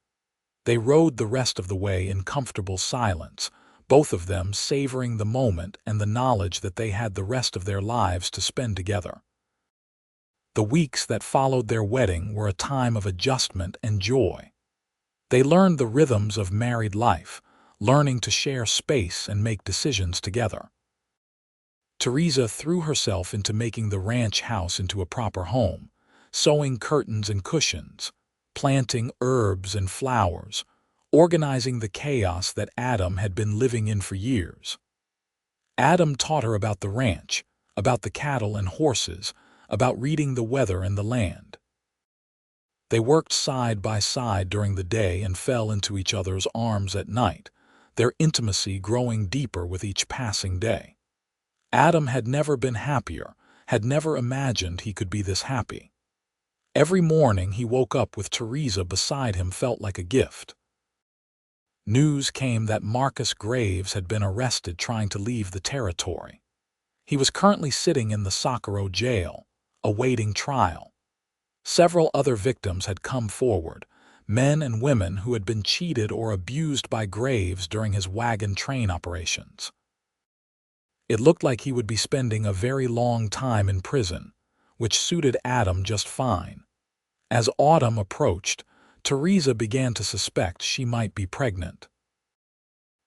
They rode the rest of the way in comfortable silence, both of them savoring the moment and the knowledge that they had the rest of their lives to spend together. The weeks that followed their wedding were a time of adjustment and joy. They learned the rhythms of married life, learning to share space and make decisions together. Theresa threw herself into making the ranch house into a proper home, sewing curtains and cushions, planting herbs and flowers, organizing the chaos that Adam had been living in for years. Adam taught her about the ranch, about the cattle and horses, about reading the weather and the land. They worked side by side during the day and fell into each other's arms at night, their intimacy growing deeper with each passing day. Adam had never been happier, had never imagined he could be this happy. Every morning he woke up with Theresa beside him felt like a gift. News came that Marcus Graves had been arrested trying to leave the territory. He was currently sitting in the Socorro jail, awaiting trial. Several other victims had come forward, men and women who had been cheated or abused by Graves during his wagon train operations. It looked like he would be spending a very long time in prison, which suited Adam just fine. As autumn approached, Theresa began to suspect she might be pregnant.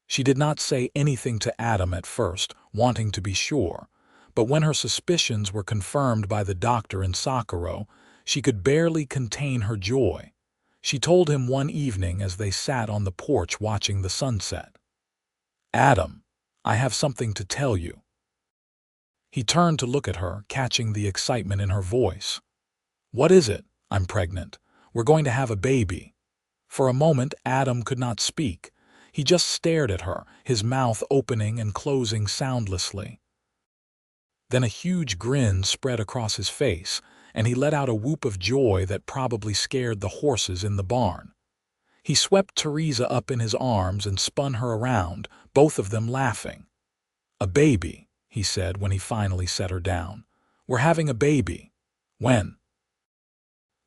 She did not say anything to Adam at first, wanting to be sure, but when her suspicions were confirmed by the doctor in Socorro, she could barely contain her joy. She told him one evening as they sat on the porch watching the sunset. "Adam, I have something to tell you." He turned to look at her, catching the excitement in her voice. "What is it?" "I'm pregnant. We're going to have a baby." For a moment, Adam could not speak. He just stared at her, his mouth opening and closing soundlessly. Then a huge grin spread across his face, and he let out a whoop of joy that probably scared the horses in the barn. He swept Theresa up in his arms and spun her around, both of them laughing. "A baby," he said when he finally set her down. "We're having a baby." "When?"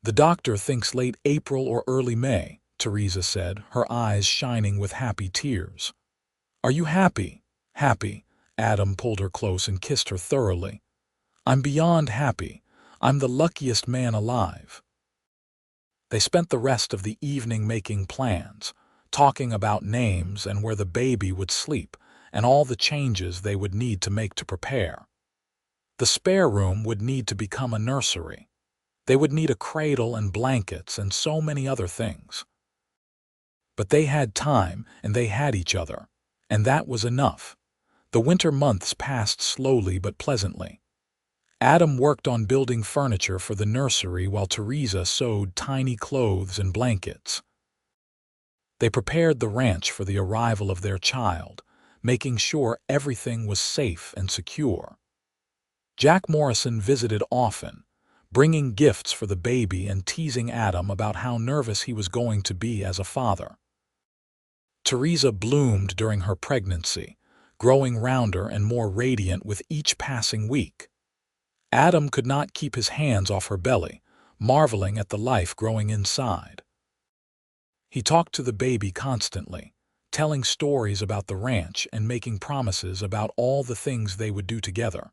"The doctor thinks late April or early May," Theresa said, her eyes shining with happy tears. "Are you happy?" "Happy." Adam pulled her close and kissed her thoroughly. "I'm beyond happy. I'm the luckiest man alive." They spent the rest of the evening making plans, talking about names and where the baby would sleep, and all the changes they would need to make to prepare. The spare room would need to become a nursery. They would need a cradle and blankets and so many other things. But they had time and they had each other, and that was enough. The winter months passed slowly but pleasantly. Adam worked on building furniture for the nursery while Theresa sewed tiny clothes and blankets. They prepared the ranch for the arrival of their child, making sure everything was safe and secure. Jack Morrison visited often, bringing gifts for the baby and teasing Adam about how nervous he was going to be as a father. Theresa bloomed during her pregnancy, growing rounder and more radiant with each passing week. Adam could not keep his hands off her belly, marveling at the life growing inside. He talked to the baby constantly, telling stories about the ranch and making promises about all the things they would do together.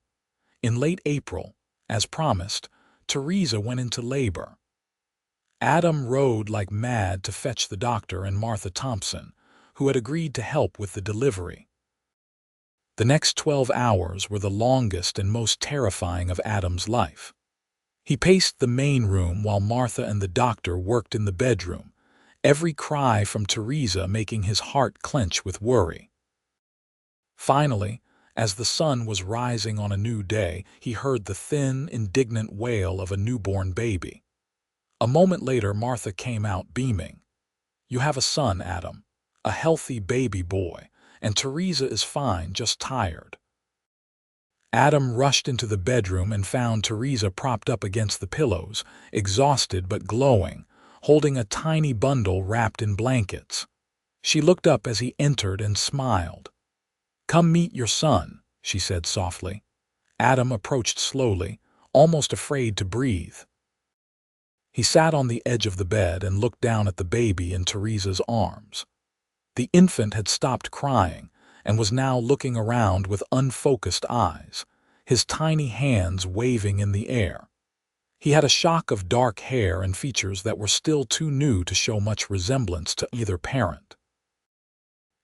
In late April, as promised, Theresa went into labor. Adam rode like mad to fetch the doctor and Martha Thompson, who had agreed to help with the delivery. The next 12 hours were the longest and most terrifying of Adam's life. He paced the main room while Martha and the doctor worked in the bedroom, every cry from Theresa making his heart clench with worry. Finally, as the sun was rising on a new day, he heard the thin, indignant wail of a newborn baby. A moment later, Martha came out beaming. "You have a son, Adam, a healthy baby boy, and Theresa is fine, just tired." Adam rushed into the bedroom and found Theresa propped up against the pillows, exhausted but glowing, holding a tiny bundle wrapped in blankets. She looked up as he entered and smiled. "Come meet your son," she said softly. Adam approached slowly, almost afraid to breathe. He sat on the edge of the bed and looked down at the baby in Theresa's arms. The infant had stopped crying and was now looking around with unfocused eyes, his tiny hands waving in the air. He had a shock of dark hair and features that were still too new to show much resemblance to either parent.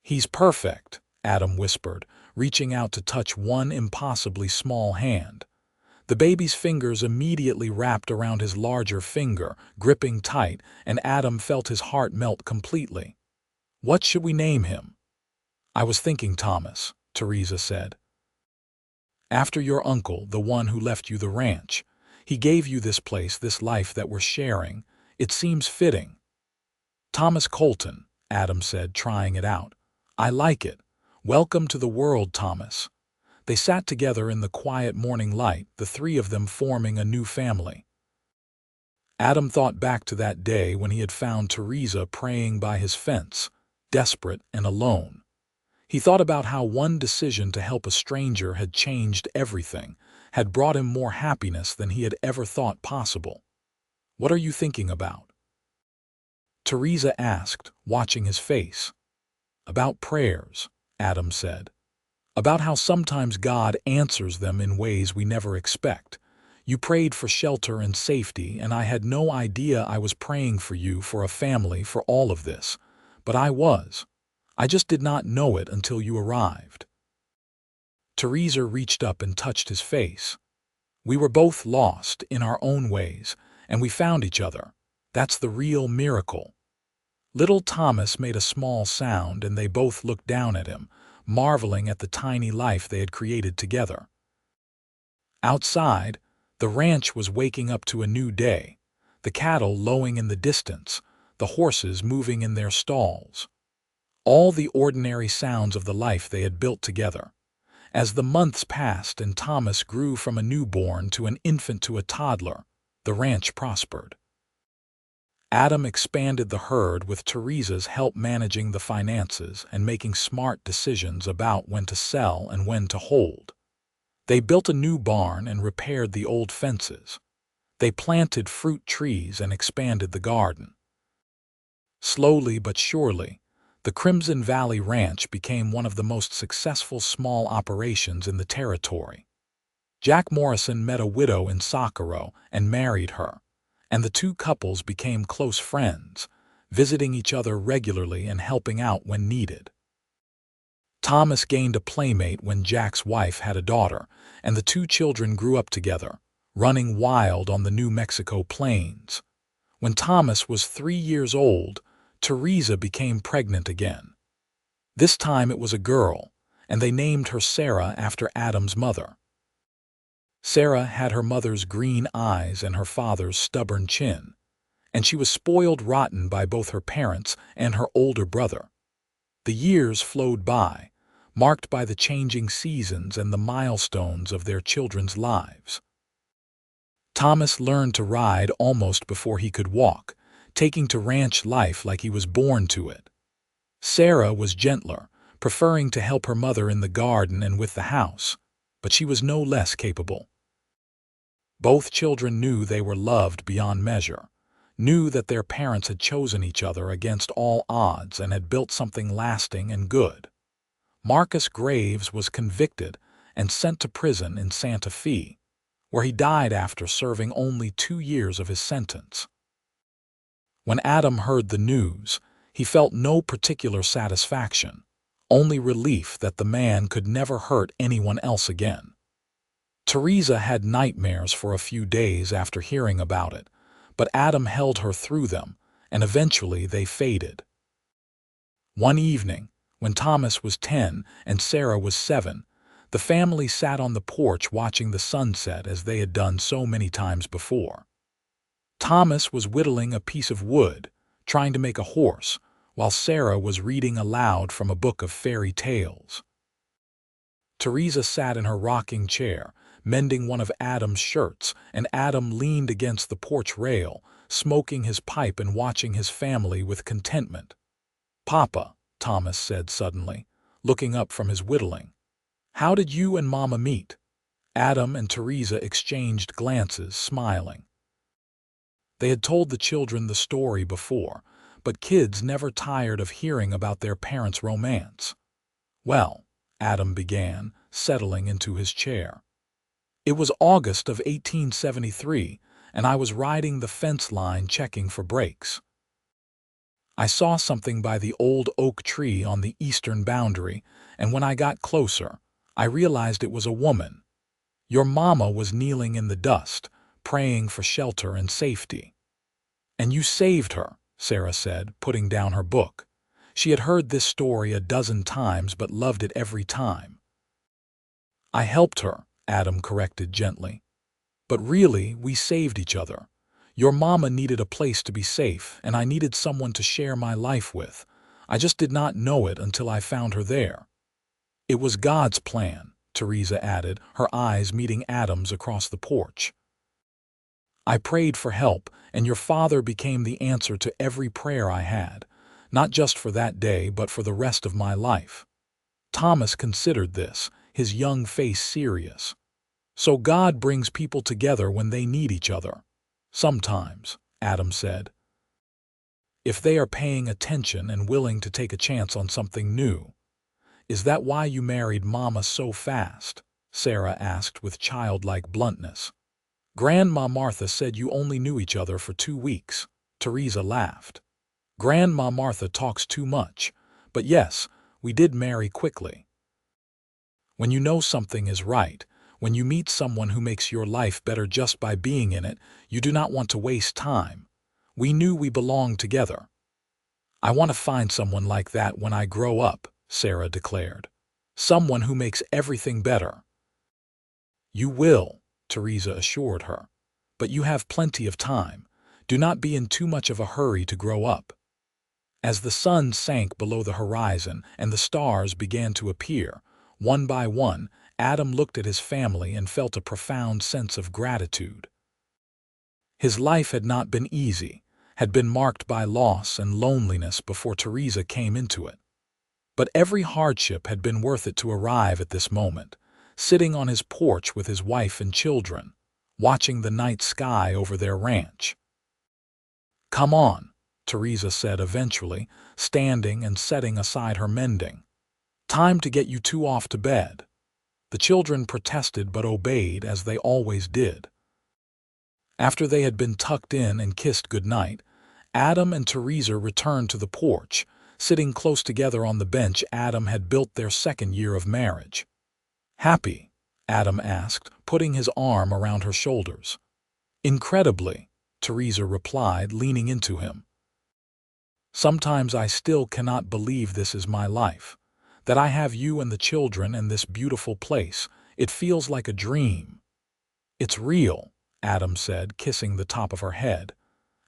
"He's perfect," Adam whispered, reaching out to touch one impossibly small hand. The baby's fingers immediately wrapped around his larger finger, gripping tight, and Adam felt his heart melt completely. "What should we name him?" "I was thinking Thomas," Theresa said. "After your uncle, the one who left you the ranch. He gave you this place, this life that we're sharing. It seems fitting." "Thomas Colton," Adam said, trying it out. "I like it. Welcome to the world, Thomas." They sat together in the quiet morning light, the three of them forming a new family. Adam thought back to that day when he had found Theresa praying by his fence, desperate and alone. He thought about how one decision to help a stranger had changed everything, had brought him more happiness than he had ever thought possible. "What are you thinking about?" Theresa asked, watching his face. "About prayers," Adam said. "About how sometimes God answers them in ways we never expect. You prayed for shelter and safety, and I had no idea I was praying for you, for a family, for all of this. But I was. I just did not know it until you arrived." Theresa reached up and touched his face. "We were both lost in our own ways, and we found each other. That's the real miracle." Little Thomas made a small sound, and they both looked down at him, marveling at the tiny life they had created together. Outside, the ranch was waking up to a new day, the cattle lowing in the distance, the horses moving in their stalls. All the ordinary sounds of the life they had built together. As the months passed and Thomas grew from a newborn to an infant to a toddler, the ranch prospered. Adam expanded the herd with Theresa's help, managing the finances and making smart decisions about when to sell and when to hold. They built a new barn and repaired the old fences. They planted fruit trees and expanded the garden. Slowly but surely, the Crimson Valley Ranch became one of the most successful small operations in the territory. Jack Morrison met a widow in Socorro and married her, and the two couples became close friends, visiting each other regularly and helping out when needed. Thomas gained a playmate when Jack's wife had a daughter, and the two children grew up together, running wild on the New Mexico plains. When Thomas was 3 years old, Theresa became pregnant again. This time it was a girl, and they named her Sarah after Adam's mother. Sarah had her mother's green eyes and her father's stubborn chin, and she was spoiled rotten by both her parents and her older brother. The years flowed by, marked by the changing seasons and the milestones of their children's lives. Thomas learned to ride almost before he could walk, taking to ranch life like he was born to it. Sarah was gentler, preferring to help her mother in the garden and with the house, but she was no less capable. Both children knew they were loved beyond measure, knew that their parents had chosen each other against all odds and had built something lasting and good. Marcus Graves was convicted and sent to prison in Santa Fe, where he died after serving only 2 years of his sentence. When Adam heard the news, he felt no particular satisfaction, only relief that the man could never hurt anyone else again. Theresa had nightmares for a few days after hearing about it, but Adam held her through them, and eventually they faded. One evening, when Thomas was 10 and Sarah was 7, the family sat on the porch watching the sunset as they had done so many times before. Thomas was whittling a piece of wood, trying to make a horse, while Sarah was reading aloud from a book of fairy tales. Theresa sat in her rocking chair, mending one of Adam's shirts, and Adam leaned against the porch rail, smoking his pipe and watching his family with contentment. "Papa," Thomas said suddenly, looking up from his whittling, "how did you and Mama meet?" Adam and Theresa exchanged glances, smiling. They had told the children the story before, but kids never tired of hearing about their parents' romance. "Well," Adam began, settling into his chair. "It was August of 1873, and I was riding the fence line checking for breaks. I saw something by the old oak tree on the eastern boundary, and when I got closer, I realized it was a woman. Your mama was kneeling in the dust, praying for shelter and safety." "And you saved her," Sarah said, putting down her book. She had heard this story a dozen times but loved it every time. "I helped her," Adam corrected gently. "But really, we saved each other. Your mama needed a place to be safe, and I needed someone to share my life with. I just did not know it until I found her there." "It was God's plan," Theresa added, her eyes meeting Adam's across the porch. "I prayed for help, and your father became the answer to every prayer I had, not just for that day but for the rest of my life." Thomas considered this, his young face serious. "So God brings people together when they need each other." "Sometimes," Adam said. "If they are paying attention and willing to take a chance on something new." "Is that why you married Mama so fast?" Sarah asked with childlike bluntness. "Grandma Martha said you only knew each other for 2 weeks." Theresa laughed. "Grandma Martha talks too much, but yes, we did marry quickly. When you know something is right, when you meet someone who makes your life better just by being in it, you do not want to waste time. We knew we belonged together." "I want to find someone like that when I grow up," Sarah declared. "Someone who makes everything better." "You will," Theresa assured her. "But you have plenty of time. Do not be in too much of a hurry to grow up." As the sun sank below the horizon and the stars began to appear, one by one, Adam looked at his family and felt a profound sense of gratitude. His life had not been easy, had been marked by loss and loneliness before Theresa came into it. But every hardship had been worth it to arrive at this moment, sitting on his porch with his wife and children, watching the night sky over their ranch. "Come on," Theresa said eventually, standing and setting aside her mending. "Time to get you two off to bed." The children protested but obeyed as they always did. After they had been tucked in and kissed goodnight, Adam and Theresa returned to the porch, sitting close together on the bench Adam had built their second year of marriage. "Happy?" Adam asked, putting his arm around her shoulders. "Incredibly," Theresa replied, leaning into him. "Sometimes I still cannot believe this is my life, that I have you and the children and this beautiful place. It feels like a dream." "It's real," Adam said, kissing the top of her head.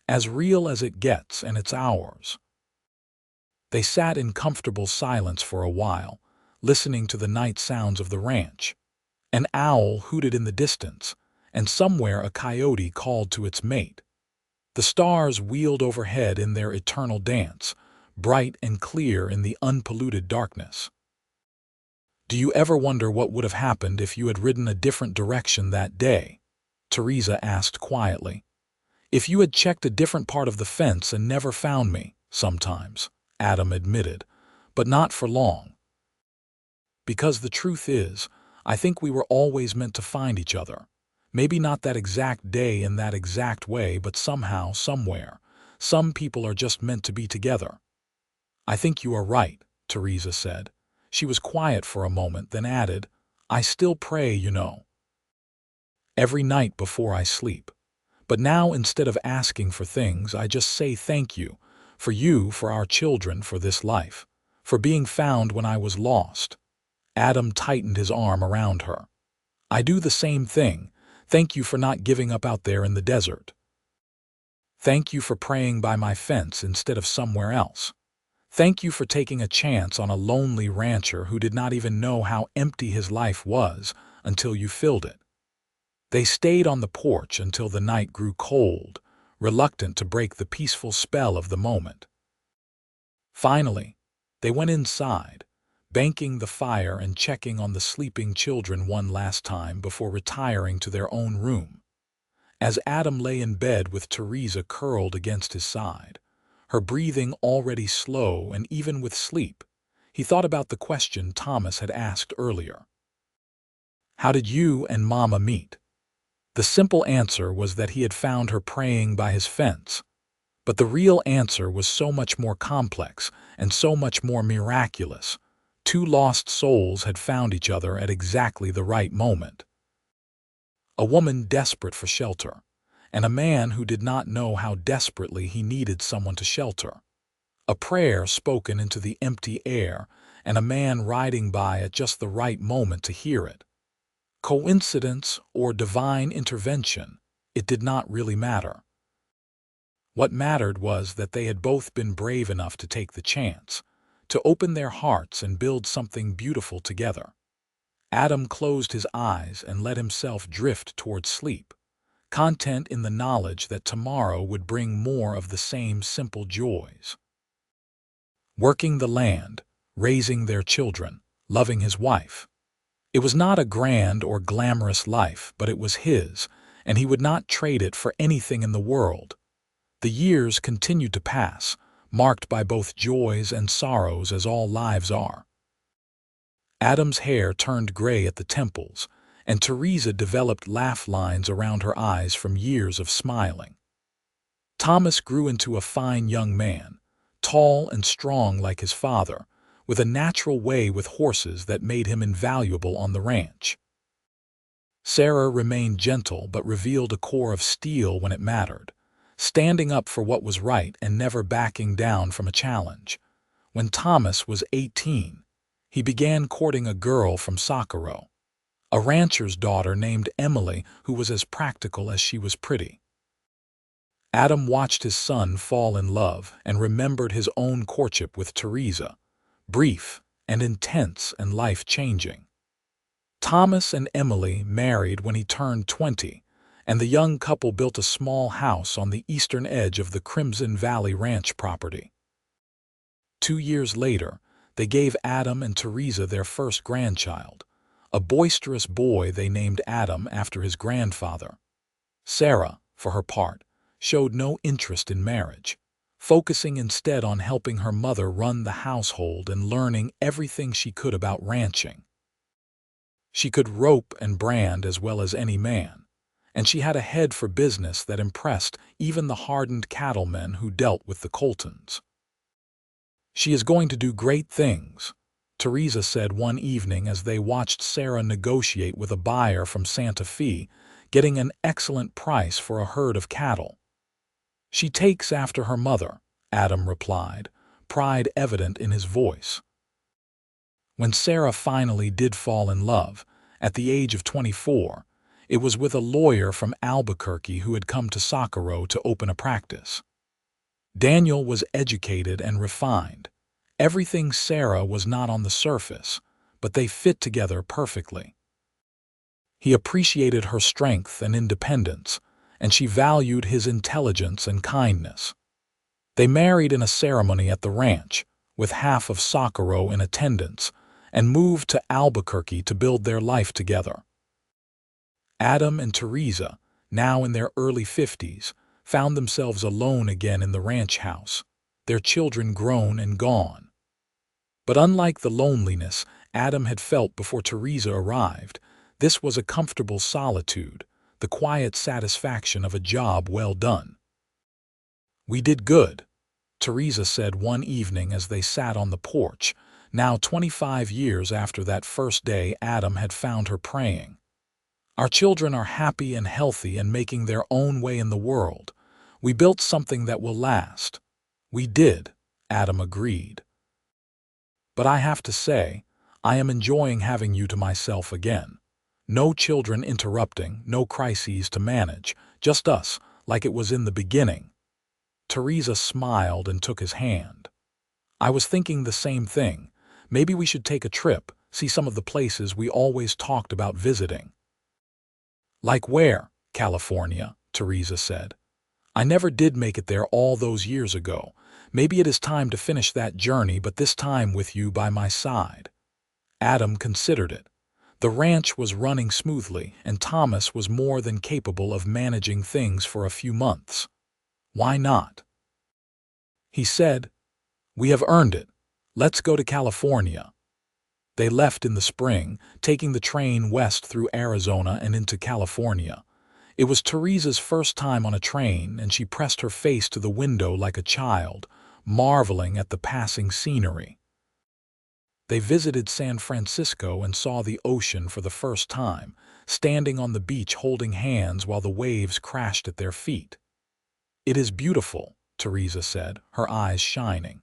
"As real as it gets, and it's ours." They sat in comfortable silence for a while, listening to the night sounds of the ranch. An owl hooted in the distance, and somewhere a coyote called to its mate. The stars wheeled overhead in their eternal dance, bright and clear in the unpolluted darkness. "Do you ever wonder what would have happened if you had ridden a different direction that day?" Theresa asked quietly. "If you had checked a different part of the fence and never found me?" "Sometimes," Adam admitted, "but not for long. Because the truth is, I think we were always meant to find each other. Maybe not that exact day in that exact way, but somehow, somewhere, some people are just meant to be together." "I think you are right," Theresa said. She was quiet for a moment, then added, "I still pray, you know. Every night before I sleep. But now, instead of asking for things, I just say thank you, for our children, for this life, for being found when I was lost." Adam tightened his arm around her. "I do the same thing. Thank you for not giving up out there in the desert. Thank you for praying by my fence instead of somewhere else. Thank you for taking a chance on a lonely rancher who did not even know how empty his life was until you filled it." They stayed on the porch until the night grew cold, reluctant to break the peaceful spell of the moment. Finally, they went inside, banking the fire and checking on the sleeping children one last time before retiring to their own room. As Adam lay in bed with Theresa curled against his side, her breathing already slow and even with sleep, he thought about the question Thomas had asked earlier. "How did you and Mama meet?" The simple answer was that he had found her praying by his fence. But the real answer was so much more complex and so much more miraculous. Two lost souls had found each other at exactly the right moment. A woman desperate for shelter, and a man who did not know how desperately he needed someone to shelter. A prayer spoken into the empty air, and a man riding by at just the right moment to hear it. Coincidence or divine intervention, it did not really matter. What mattered was that they had both been brave enough to take the chance, to open their hearts and build something beautiful together. Adam closed his eyes and let himself drift toward sleep, content in the knowledge that tomorrow would bring more of the same simple joys. Working the land, raising their children, loving his wife. It was not a grand or glamorous life, but it was his, and he would not trade it for anything in the world. The years continued to pass, marked by both joys and sorrows as all lives are. Adam's hair turned gray at the temples, and Theresa developed laugh lines around her eyes from years of smiling. Thomas grew into a fine young man, tall and strong like his father, with a natural way with horses that made him invaluable on the ranch. Sarah remained gentle but revealed a core of steel when it mattered, standing up for what was right and never backing down from a challenge. When Thomas was 18, he began courting a girl from Socorro, a rancher's daughter named Emily who was as practical as she was pretty. Adam watched his son fall in love and remembered his own courtship with Theresa, brief and intense and life-changing. Thomas and Emily married when he turned 20, and the young couple built a small house on the eastern edge of the Crimson Valley Ranch property. 2 years later, they gave Adam and Theresa their first grandchild, a boisterous boy they named Adam after his grandfather. Sarah, for her part, showed no interest in marriage, focusing instead on helping her mother run the household and learning everything she could about ranching. She could rope and brand as well as any man, and she had a head for business that impressed even the hardened cattlemen who dealt with the Coltons. "She is going to do great things," Theresa said one evening as they watched Sarah negotiate with a buyer from Santa Fe, getting an excellent price for a herd of cattle. "She takes after her mother," Adam replied, pride evident in his voice. When Sarah finally did fall in love, at the age of 24, it was with a lawyer from Albuquerque who had come to Socorro to open a practice. Daniel was educated and refined. Everything Sarah was not on the surface, but they fit together perfectly. He appreciated her strength and independence, and she valued his intelligence and kindness. They married in a ceremony at the ranch, with half of Socorro in attendance, and moved to Albuquerque to build their life together. Adam and Theresa, now in their early 50s, found themselves alone again in the ranch house, their children grown and gone. But unlike the loneliness Adam had felt before Theresa arrived, this was a comfortable solitude, the quiet satisfaction of a job well done. "We did good," Theresa said one evening as they sat on the porch, now 25 years after that first day Adam had found her praying. "Our children are happy and healthy and making their own way in the world. We built something that will last." "We did," Adam agreed. "But I have to say, I am enjoying having you to myself again. No children interrupting, no crises to manage, just us, like it was in the beginning." Theresa smiled and took his hand. "I was thinking the same thing. Maybe we should take a trip, see some of the places we always talked about visiting." "Like where?" "California," Theresa said. "I never did make it there all those years ago. Maybe it is time to finish that journey, but this time with you by my side." Adam considered it. The ranch was running smoothly, and Thomas was more than capable of managing things for a few months. "Why not?" he said. "We have earned it. Let's go to California." They left in the spring, taking the train west through Arizona and into California. It was Theresa's first time on a train, and she pressed her face to the window like a child, marveling at the passing scenery. They visited San Francisco and saw the ocean for the first time, standing on the beach holding hands while the waves crashed at their feet. "It is beautiful," Theresa said, her eyes shining.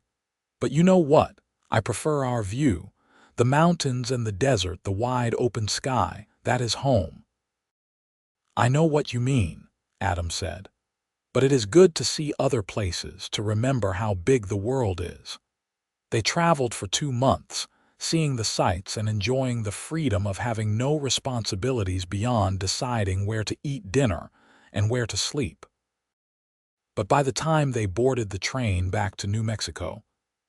"But you know what? I prefer our view. The mountains and the desert, the wide open sky, that is home." "I know what you mean," Adam said. "But it is good to see other places, to remember how big the world is." They traveled for 2 months, seeing the sights and enjoying the freedom of having no responsibilities beyond deciding where to eat dinner and where to sleep. But by the time they boarded the train back to New Mexico,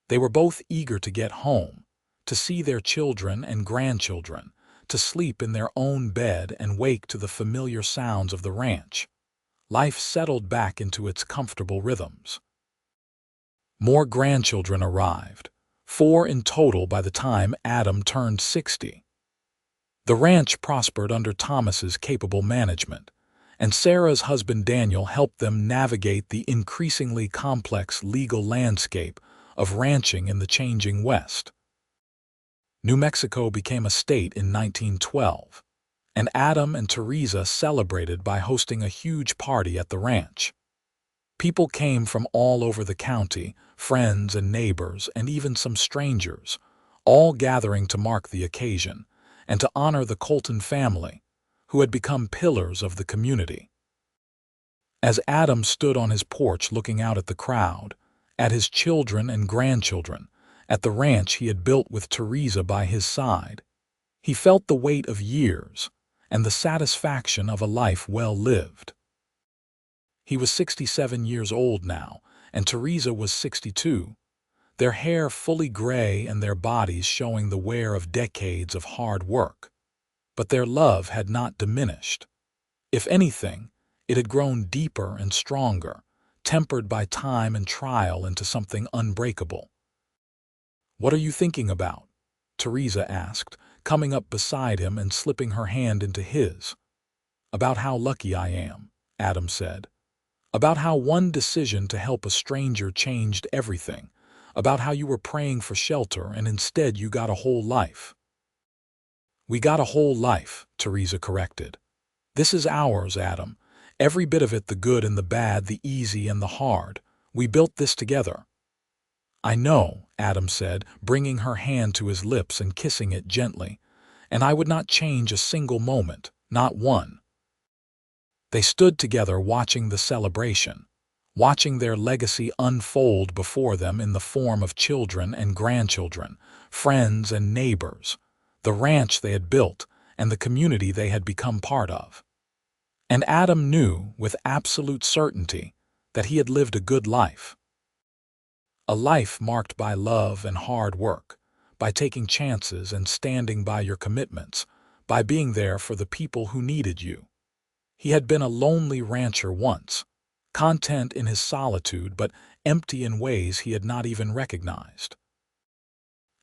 they were both eager to get home, to see their children and grandchildren, to sleep in their own bed and wake to the familiar sounds of the ranch. Life settled back into its comfortable rhythms. More grandchildren arrived, 4 in total by the time Adam turned 60. The ranch prospered under Thomas's capable management, and Sarah's husband Daniel helped them navigate the increasingly complex legal landscape of ranching in the changing West. New Mexico became a state in 1912, and Adam and Theresa celebrated by hosting a huge party at the ranch. People came from all over the county, friends and neighbors, and even some strangers, all gathering to mark the occasion and to honor the Colton family, who had become pillars of the community. As Adam stood on his porch looking out at the crowd, at his children and grandchildren, at the ranch he had built with Theresa by his side, he felt the weight of years and the satisfaction of a life well lived. He was 67 years old now, and Theresa was 62, their hair fully gray and their bodies showing the wear of decades of hard work. But their love had not diminished. If anything, it had grown deeper and stronger, tempered by time and trial into something unbreakable. "What are you thinking about?" Theresa asked, coming up beside him and slipping her hand into his. "About how lucky I am," Adam said. "About how one decision to help a stranger changed everything. About how you were praying for shelter and instead you got a whole life." "We got a whole life," Theresa corrected. "This is ours, Adam. Every bit of it, the good and the bad, the easy and the hard. We built this together." "I know," Adam said, bringing her hand to his lips and kissing it gently. "And I would not change a single moment, not one." They stood together watching the celebration, watching their legacy unfold before them in the form of children and grandchildren, friends and neighbors, the ranch they had built, and the community they had become part of. And Adam knew with absolute certainty that he had lived a good life. A life marked by love and hard work, by taking chances and standing by your commitments, by being there for the people who needed you. He had been a lonely rancher once, content in his solitude but empty in ways he had not even recognized.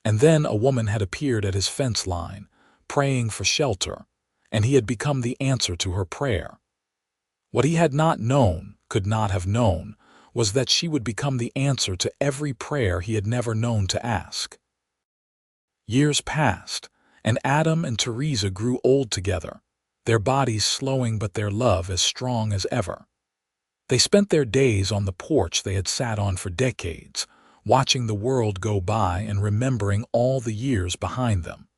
And then a woman had appeared at his fence line, praying for shelter, and he had become the answer to her prayer. What he had not known, could not have known, was that she would become the answer to every prayer he had never known to ask. Years passed, and Adam and Theresa grew old together, their bodies slowing but their love as strong as ever. They spent their days on the porch they had sat on for decades, watching the world go by and remembering all the years behind them.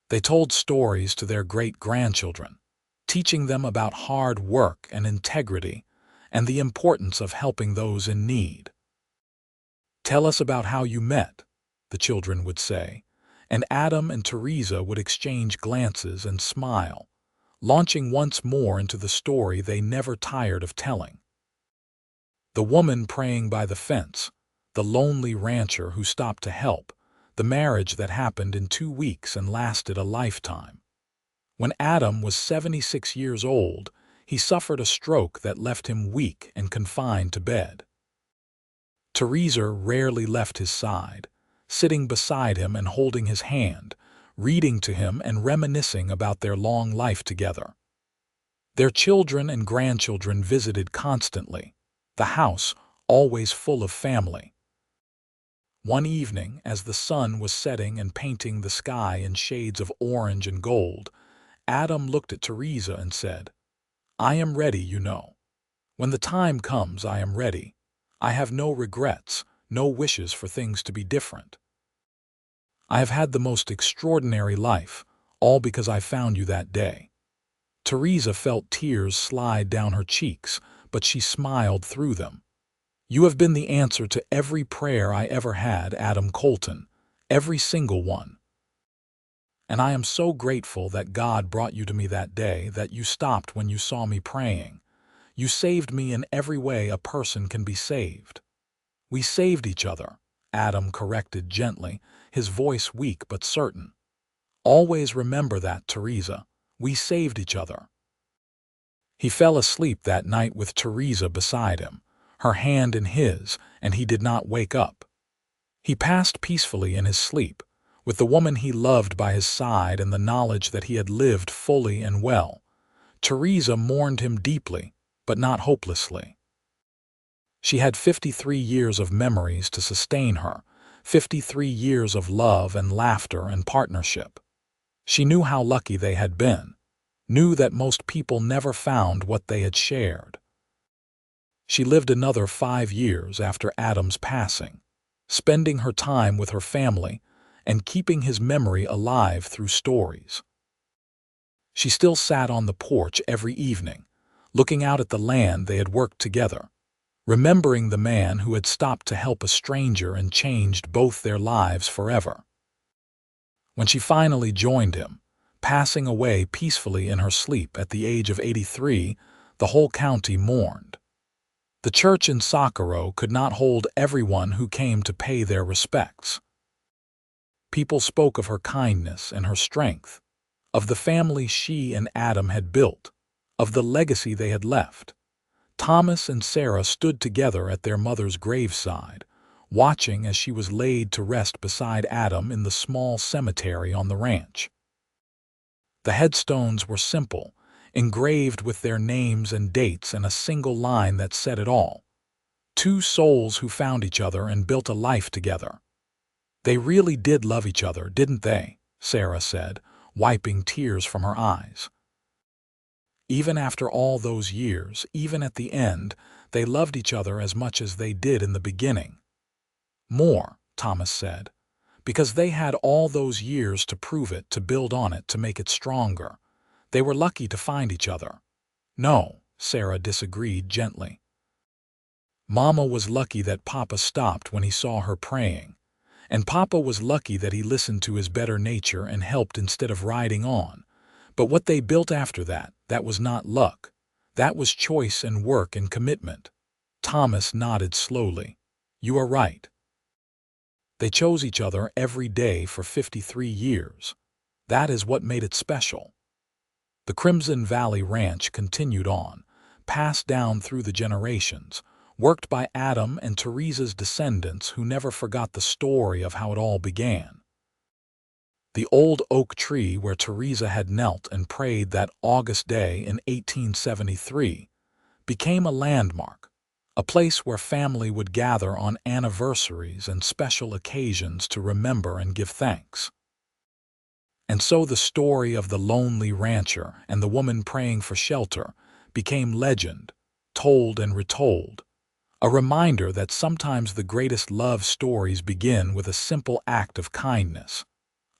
They told stories to their great-grandchildren, teaching them about hard work and integrity and the importance of helping those in need. "Tell us about how you met," the children would say, and Adam and Theresa would exchange glances and smile, launching once more into the story they never tired of telling. The woman praying by the fence, the lonely rancher who stopped to help, the marriage that happened in 2 weeks and lasted a lifetime. When Adam was 76 years old, he suffered a stroke that left him weak and confined to bed. Theresa rarely left his side, sitting beside him and holding his hand, reading to him and reminiscing about their long life together. Their children and grandchildren visited constantly, the house always full of family. One evening, as the sun was setting and painting the sky in shades of orange and gold, Adam looked at Theresa and said, "I am ready, you know. When the time comes, I am ready. I have no regrets, no wishes for things to be different. I have had the most extraordinary life, all because I found you that day." Theresa felt tears slide down her cheeks, but she smiled through them. "You have been the answer to every prayer I ever had, Adam Colton, every single one. And I am so grateful that God brought you to me that day, that you stopped when you saw me praying. You saved me in every way a person can be saved." "We saved each other," Adam corrected gently, his voice weak but certain. "Always remember that, Theresa. We saved each other." He fell asleep that night with Theresa beside him, her hand in his, and he did not wake up. He passed peacefully in his sleep, with the woman he loved by his side and the knowledge that he had lived fully and well. Theresa mourned him deeply, but not hopelessly. She had 53 years of memories to sustain her, 53 years of love and laughter and partnership. She knew how lucky they had been, knew that most people never found what they had shared. She lived another 5 years after Adam's passing, spending her time with her family and keeping his memory alive through stories. She still sat on the porch every evening, looking out at the land they had worked together, remembering the man who had stopped to help a stranger and changed both their lives forever. When she finally joined him, passing away peacefully in her sleep at the age of 83, the whole county mourned. The church in Socorro could not hold everyone who came to pay their respects. People spoke of her kindness and her strength, of the family she and Adam had built, of the legacy they had left. Thomas and Sarah stood together at their mother's graveside, watching as she was laid to rest beside Adam in the small cemetery on the ranch. The headstones were simple, engraved with their names and dates and a single line that said it all. Two souls who found each other and built a life together. They really did love each other, didn't they? Sarah said, wiping tears from her eyes. Even after all those years, even at the end, they loved each other as much as they did in the beginning. More, Thomas said, because they had all those years to prove it, to build on it, to make it stronger. They were lucky to find each other. No, Sarah disagreed gently. Mama was lucky that Papa stopped when he saw her praying, and Papa was lucky that he listened to his better nature and helped instead of riding on. But what they built after that, that was not luck. That was choice and work and commitment. Thomas nodded slowly. You are right. They chose each other every day for 53 years. That is what made it special. The Crimson Valley Ranch continued on, passed down through the generations, worked by Adam and Theresa's descendants who never forgot the story of how it all began. The old oak tree where Theresa had knelt and prayed that August day in 1873 became a landmark, a place where family would gather on anniversaries and special occasions to remember and give thanks. And so the story of the lonely rancher and the woman praying for shelter became legend, told and retold, a reminder that sometimes the greatest love stories begin with a simple act of kindness,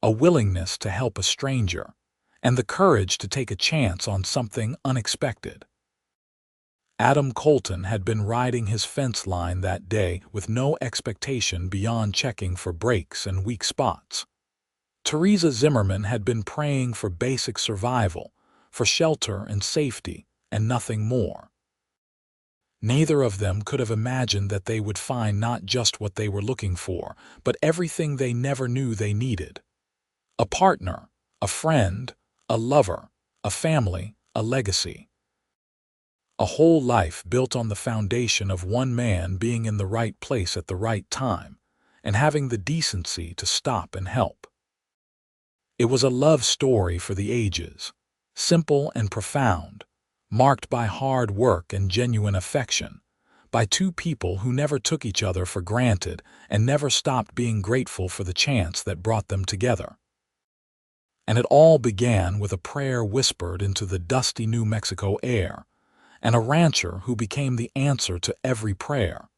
a willingness to help a stranger, and the courage to take a chance on something unexpected. Adam Colton had been riding his fence line that day with no expectation beyond checking for breaks and weak spots. Theresa Zimmerman had been praying for basic survival, for shelter and safety, and nothing more. Neither of them could have imagined that they would find not just what they were looking for, but everything they never knew they needed. A partner, a friend, a lover, a family, a legacy. A whole life built on the foundation of one man being in the right place at the right time, and having the decency to stop and help. It was a love story for the ages, simple and profound, marked by hard work and genuine affection, by two people who never took each other for granted and never stopped being grateful for the chance that brought them together. And it all began with a prayer whispered into the dusty New Mexico air, and a rancher who became the answer to every prayer,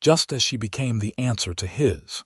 just as she became the answer to his.